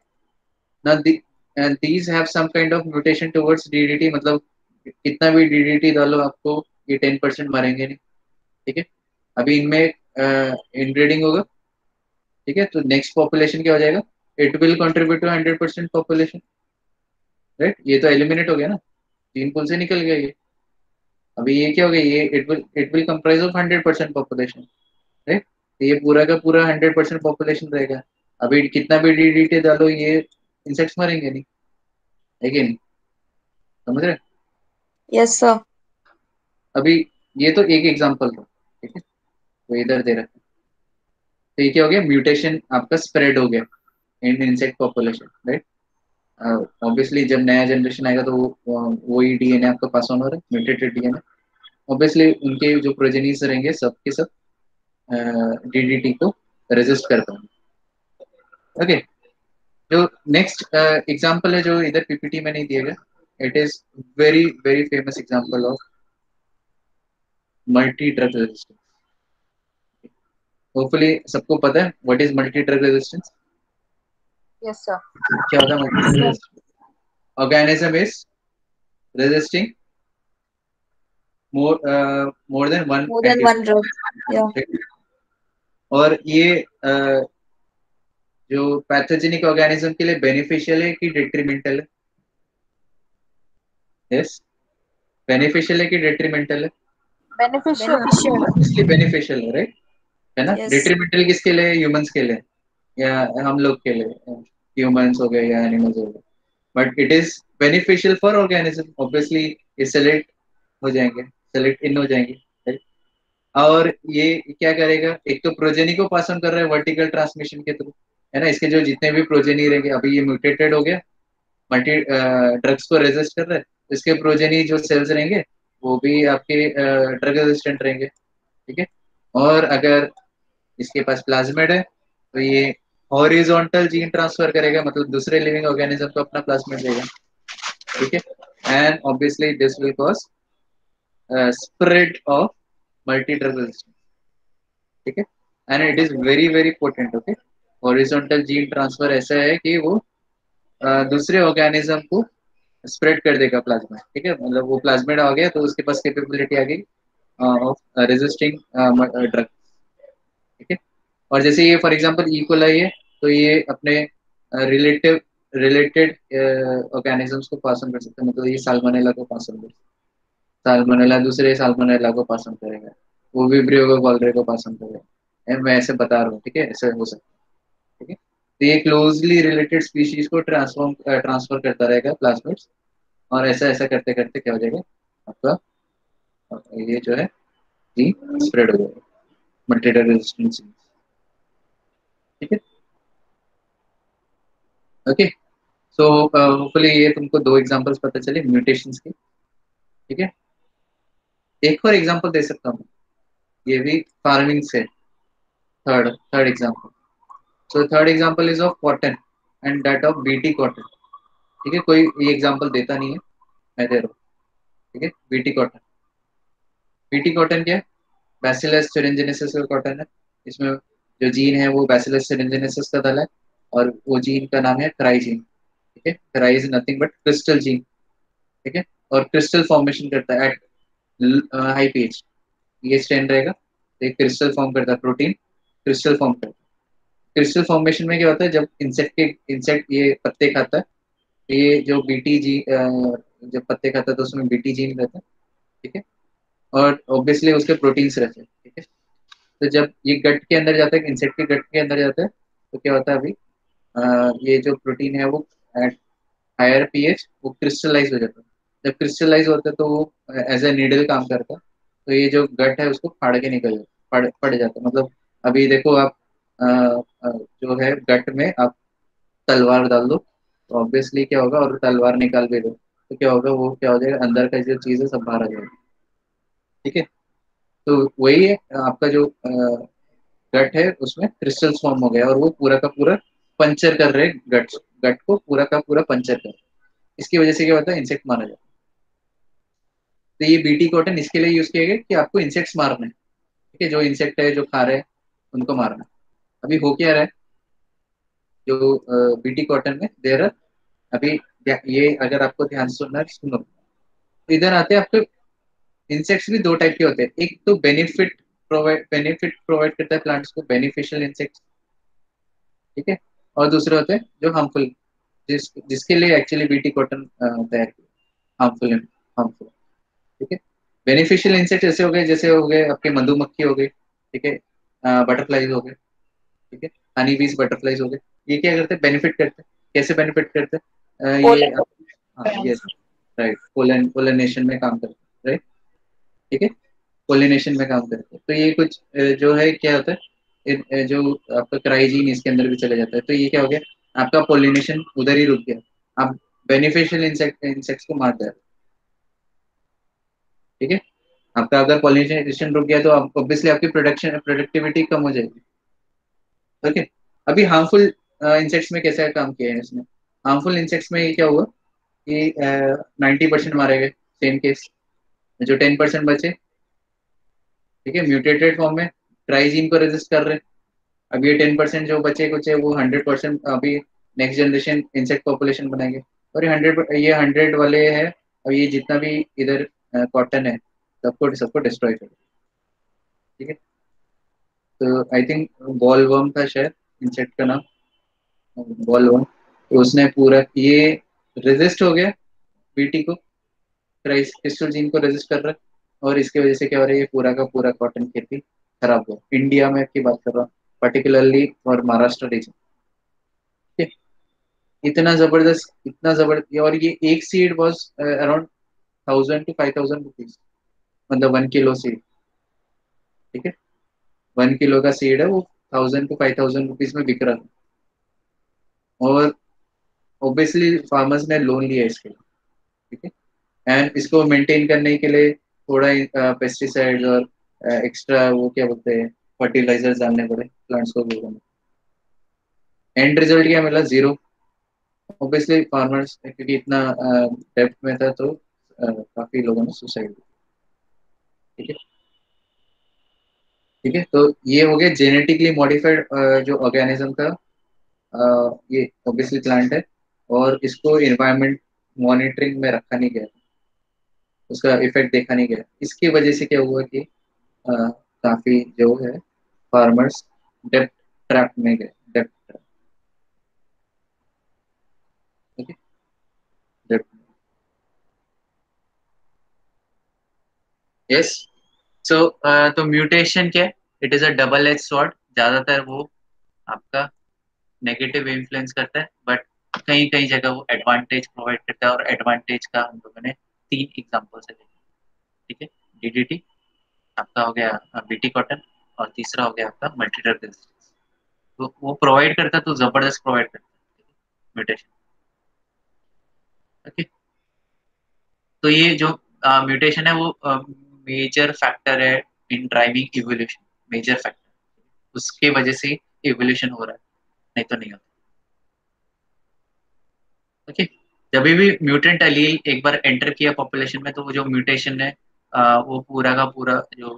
ना। These have some kind of mutation towards DDT, मतलब कितना भी डीडीटी डालो आपको ये 10% मरेंगे नहीं, ठीक है। अभी इनमें इनब्रीडिंग होगा, ठीक है, तो नेक्स्ट पॉपुलेशन क्या हो जाएगा, it will contribute to 100% population, right. ये तो एलिमिनेट हो गया ना, जीन पूल से निकल गया ये। अभी ये क्या हो गया, ये it will comprise of 100% population, right. तो ये पूरा का पूरा 100% पॉपुलेशन रहेगा। अभी कितना भी डीडीटी डालो ये इंसेक्ट्स मरेंगे नहीं, है कि नहीं, समझ रहे। Yes sir. अभी ये तो एक एग्जांपल था, ठीक है, तो इधर दे रखा है। तो ये क्या हो गया, म्यूटेशन आपका स्प्रेड हो गया इन इंसेक्ट पॉपुलेशन, राइट। ऑब्वियसली जब नया जनरेशन आएगा तो वही डीएनए आपका पास ऑन हो रहा है, म्यूटेटेड डीएनए, ऑब्वियसली उनके जो प्रोजेनीज रहेंगे सब के सब डीडीटी को रेजिस्ट कर पाएंगे। ओके, जो नेक्स्ट एग्जांपल है जो इधर पीपीटी में नहीं दिया गया, it is very very famous example of multi drug resistance. Hopefully सबको पता है what is multi drug resistance. Yes, sir. क्या होता है multi drug resistance? Organism is resisting more than one More than one drug. Yeah. और ये जो pathogenic organism के लिए बेनिफिशियल है कि डेट्रीमेंटल है? यस, बेनिफिशियल है कि डेट्रीमेंटल है? Beneficial. Beneficial. इसलिए बेनिफिशियल है, राइट, है ना। Yes. डेट्रीमेंटल किसके लिए, ह्यूमंस के लिए या हम लोग के लिए, ह्यूमंस हो गए या एनिमल्स हो गए, but it is beneficial for organism, obviously ये सेलेक्ट हो जाएंगे, सेलेक्ट इन हो जाएंगे, right? और ये क्या करेगा, एक तो प्रोजेनी को पास ऑन कर रहा है वर्टिकल ट्रांसमिशन के थ्रू, है ना। इसके जो जितने भी प्रोजेनी रहेंगे, अभी ये म्यूटेटेड हो गया, मल्टी ड्रग्स को रेजिस्ट कर रहा है, तो इसके प्रोजेनी जो सेल्स रहेंगे वो भी आपके ड्रग रेजिस्टेंट रहेंगे, ठीक है। और अगर इसके पास प्लाज्मिड है तो ये हॉरिजॉन्टल जीन ट्रांसफर करेगा, मतलब दूसरे लिविंग ऑर्गेनिज्म को अपना प्लाज्मिड देगा, ठीक है। And obviously this will cause spread of multi drug resistance, ठीक है। And it is very very potent, okay. Horizontal gene transfer ऐसा है कि वो दूसरे ऑर्गेनिज्म को स्प्रेड कर देगा प्लाज्मा, ठीक है, मतलब वो प्लाज्मिड आ गया तो उसके पास कैपेबिलिटी आ गई ऑफ रेजिस्टिंग ड्रग, ठीक है। और जैसे ये फॉर एग्जांपल इकोलाई है तो ये अपने रिलेटेड ऑर्गेनिजम्स को पास ऑन कर सकते हैं, मतलब ये साल्मोनेला को पास ऑन कर सकते हैं, साल्मोनेला दूसरे साल्मोनेला को पास ऑन करेगा, वो विब्रियो को कॉलरे को पास ऑन करेगा। मैं ऐसे बता रहा हूँ, ठीक है, ऐसे हो सकता है, ठीक है। तो ये क्लोजली रिलेटेड स्पीशीज को ट्रांसफर करता रहेगा प्लाज्मिड्स, और ऐसा ऐसा करते करते क्या हो जाएगा आपका, ये जो है जीन स्प्रेड हो जाएगा, मल्टीटर रेजिस्टेंट जीन, ठीक है। ओके, सो होपफुली ये तुमको दो एग्जांपल्स पता चले म्यूटेशंस के, ठीक है। एक और एग्जांपल दे सकता हूँ, ये भी फार्मिंग से, third third example. So third example is of cotton and that of BT cotton, ठीक है। कोई ये एग्जांपल देता नहीं है, मैं दे रहा हूँ, ठीक है। बीटी कॉटन, बीटी कॉटन क्या है, बैसिलस thuringiensis का कॉटन है। इसमें जो जीन है वो बैसिलस thuringiensis का दल है, और वो जीन का नाम है क्राई जीन, ठीक है। Cry is nothing but crystal gene, ठीक है। और क्रिस्टल फॉर्मेशन करता है एट हाई पीएच, ये स्ट्रेन रहेगा, तो एक क्रिस्टल फॉर्म करता है, प्रोटीन क्रिस्टल फॉर्म करता है। क्रिस्टल फॉर्मेशन में क्या होता है, जब इंसेक्ट ये पत्ते खाता है, तो ये जो बीटी जी जब पत्ते खाता है तो उसमें बीटी जीन रहता है, ठीक है। और ऑब्वियसली उसके प्रोटीन्स रहते हैं, ठीक है। तो जब ये गट के अंदर जाता है, इंसेक्ट के गट के अंदर जाता है, तो क्या होता है अभी ये जो प्रोटीन है वो एट हायर पीएच वो क्रिस्टलाइज हो जाता है। जब क्रिस्टलाइज होता है तो वो एज ए नीडल काम करता है, तो ये जो गट है उसको फाड़ के निकल पड़ जाता है। मतलब अभी देखो आप जो है गट में आप तलवार डाल दो, तो ऑब्वियसली क्या होगा, और तलवार निकाल भी दो तो क्या होगा, वो क्या हो जाएगा, अंदर का जो चीज़ है सब बाहर आ जाएगा, ठीक है। तो वही है आपका जो गट है उसमें क्रिस्टल्स फॉर्म हो गया, और वो पूरा का पूरा पंचर कर रहे गट गट को पूरा का पूरा पंचर कर रहे। इसकी वजह से क्या होता है, इंसेक्ट मारा जाता है। तो ये बीटी कॉटन इसके लिए यूज किया गया कि आपको इंसेक्ट्स मारने हैं, ठीक है। जो इंसेक्ट है जो खा रहे हैं उनको मारना है। अभी हो क्या रहा है, जो बीटी कॉटन में देर अभी ये अगर आपको ध्यान से सुनना है सुनो, तो इधर आते हैं आपको इंसेक्ट्स भी दो टाइप के होते हैं। एक तो बेनिफिट प्रोवाइड करता है प्लांट्स को, बेनिफिशियल इंसेक्ट्स, ठीक है। और दूसरे होते हैं जो हार्मफुल, जिसके लिए एक्चुअली बीटी कॉटन तैयार किया, हार्मफुल हार्मफुल, ठीक है। बेनिफिशियल इंसेक्ट ऐसे हो गए, जैसे हो गए आपके मधुमक्खी हो गई, ठीक है, बटरफ्लाईज हो गए, ठीक है, हनी बीज बटरफ्लाईज हो गए। ये क्या करते हैं, बेनिफिट करते हैं। कैसे बेनिफिट करते हैं, ये हाँ ये राइट, पोलिनेशन में काम करते हैं, राइट, ठीक है, पोलिनेशन में काम करते हैं। तो ये कुछ जो है क्या होता है, जो आपका क्राइजीन इसके अंदर भी चले जाता है, तो ये क्या हो गया, आपका पोलिनेशन उधर ही रुक गया, आप बेनिफिशियल इंसेक्ट्स को मार दे, ठीक है। आपका अगर पोलिनेशन रुक गया तो ऑब्वियसली आपकी प्रोडक्टिविटी कम हो जाएगी, ओके। अभी हार्मफुल इंसेक्ट्स में कैसा काम किया है इसने, हार्मफुल इंसेक्ट्स में ये क्या हुआ कि 90% मारे गए, सेम केस, जो 10% बचे, ठीक है, म्यूटेटेड फॉर्म में ट्राइजीन को रेजिस्ट कर रहे हैं। अब ये 10% जो बचे कुछ है वो 100% अभी नेक्स्ट जनरेशन इंसेक्ट पॉपुलेशन बनाएंगे, और ये 100 वाले हैं, और ये जितना भी इधर कॉटन है सबको सबको डिस्ट्रॉय कर, ठीक है। तो आई थिंक बॉल वर्म था शायद इंसेक्ट का नाम, बॉल वर्म, तो उसने पूरा ये रेजिस्ट हो गया बीटी को, क्रिस्टल जीन को रेजिस्ट कर रहा है, और इसकी वजह से क्या हो रहा है, ये पूरा का पूरा कॉटन खेती खराब हुआ इंडिया में की बात कर रहा हूँ, पर्टिकुलरली और महाराष्ट्र रीजन, ठीक है। इतना जबरदस्त, और ये एक seed was around 1000 to 5000 rupees, मतलब 1 किलो सीड, ठीक है, 1 किलो का सीड है वो 1000 to 5000 रुपीज में बिक रहा है, और ऑब्वियसली फार्मर्स ने लोन लिया इसके लिए, ठीक है। एंड इसको मेंटेन करने के लिए थोड़ा पेस्टिसाइड्स और एक्स्ट्रा वो क्या बोलते हैं फर्टिलाइजर्स डालने पड़े प्लांट्स को ग्रो करने। एंड रिजल्ट क्या मिला, जीरो। ऑब्वियसली फार्मर्स क्योंकि इतना डेप्थ में था तो काफी लोगों ने सुसाइड, ठीक है, ठीक है। तो ये हो गया जेनेटिकली मॉडिफाइड जो ऑर्गेनिज्म का, ये ऑब्वियसली प्लांट है, और इसको इन्वायरमेंट मॉनिटरिंग में रखा नहीं गया, उसका इफेक्ट देखा नहीं गया। इसकी वजह से क्या हुआ कि अ, काफी जो है फार्मर्स डेप्ट ट्रैप में गए, डेप्ट ट्रैप, ठीक है, डेप्ट, यस। सो तो म्यूटेशन क्या है? It is a double edge sword. ज्यादातर वो आपका नेगेटिव इन्फ्लुएंस करता है, बट कहीं कहीं जगह वो एडवांटेज प्रोवाइड करता है, और एडवांटेज का हम लोगों ने 3 एग्जांपल से देखा। ठीक है, डीडीटी आपका हो गया, बीटी कॉटन, और तीसरा हो गया आपका मल्टीडर रेजिस्टेंस। तो वो प्रोवाइड करता है, तो जबरदस्त प्रोवाइड करता है म्यूटेशन। ओके, तो ये जो म्यूटेशन है वो मेजर फैक्टर है in driving evolution, major factor. उसके वजह से इवोल्यूशन हो रहा है, नहीं तो नहीं होता। ओके, जब भी म्यूटेंट एलील एक बार एंटर किया पॉपुलेशन में, तो वो जो म्यूटेशन है वो पूरा का पूरा जो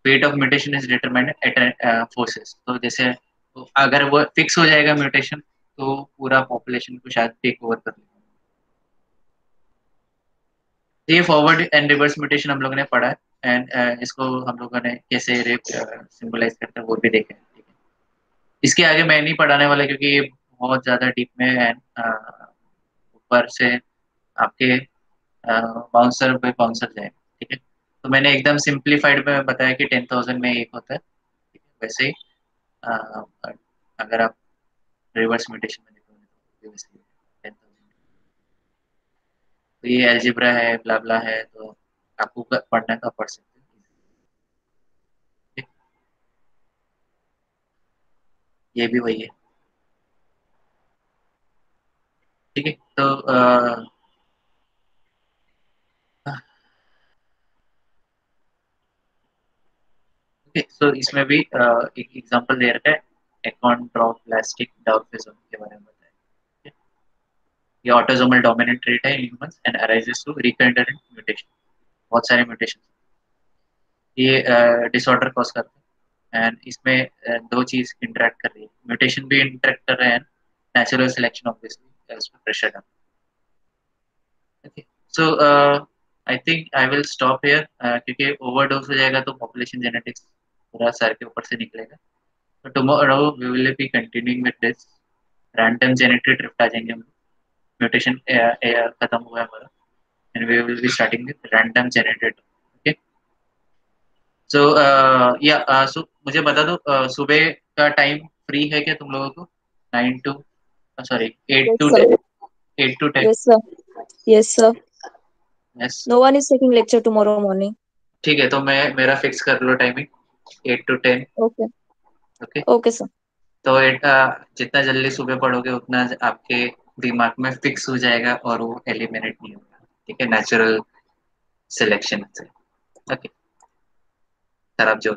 weight of mutation is determined at forces. तो जैसे तो अगर वो फिक्स हो जाएगा म्यूटेशन, तो पूरा पॉपुलेशन को शायद टेक ओवर कर लेगा। ये फॉरवर्ड एंड रिवर्स म्यूटेशन हम लोगों ने पढ़ा है, एंड इसको हम लोगों ने कैसे सिंबलाइज करते हैं वो भी देखे। ठीक है, इसके आगे मैं नहीं पढ़ाने वाला, क्योंकि ये बहुत ज्यादा डीप में है। ऊपर से आपके बाउंसर पे बाउंसर जाए। ठीक है, तो मैंने एकदम सिंप्लीफाइड में बताया कि 10,000 में एक होता है। ठीक है, वैसे ही अगर आप रिवर्स म्यूटेशन में देखोगे तो वैसे ही 10,000। तो ये एल्जेब्रा है, ब्ला ब्ला है, तो आपको पढ़ना का पढ़ सकते हैं। ठीक, ये भी वही है। ठीक है, तो ओके, सो इसमें भी एक एग्जांपल दे रखा है, एकॉन्ड्रोप्लास्टिक डॉर्फिज्म के बारे में बताया। ठीक है? ये ऑटोसोमल डोमिनेंट ट्रेट है in humans and arises through recurrent mutation. बहुत सारे म्यूटेशन ये डिसऑर्डर कॉज करते हैं, एंड इसमें दो चीज इंटरेक्ट कर रही है, म्यूटेशन भी इंटरेक्ट कर रहे हैं, नेचुरल सिलेक्शन ऑब्वियसली उसमें प्रेशर डाल। Okay, so I think I will stop here, क्योंकि ओवरडोज हो जाएगा तो पॉपुलेशन जेनेटिक्स पूरा सर के ऊपर से निकलेगा। तो tomorrow we will be continuing with this random genetic drift आ जाएंगे हम। म्यूटेशन खत्म हुआ है हमारा, and we will be starting with random generated. Okay, so yeah so मुझे बता दो, सुबह का टाइम फ्री है क्या तुम लोगों को? 9 to sorry 8 Yes, to sir. 8 to 10? Yes, sir. Yes, sir. Yes, No one is taking lecture tomorrow morning. ठीक है, तो मैं मेरा फिक्स कर लो timing 8 to 10। Okay. Okay, Okay, sir. तो जितना जल्दी सुबह पढ़ोगे उतना आपके दिमाग में फिक्स हो जाएगा, और वो एलिमिनेट नहीं होगा। ठीक है, नेचुरल सिलेक्शन से। ओके, सर आप जो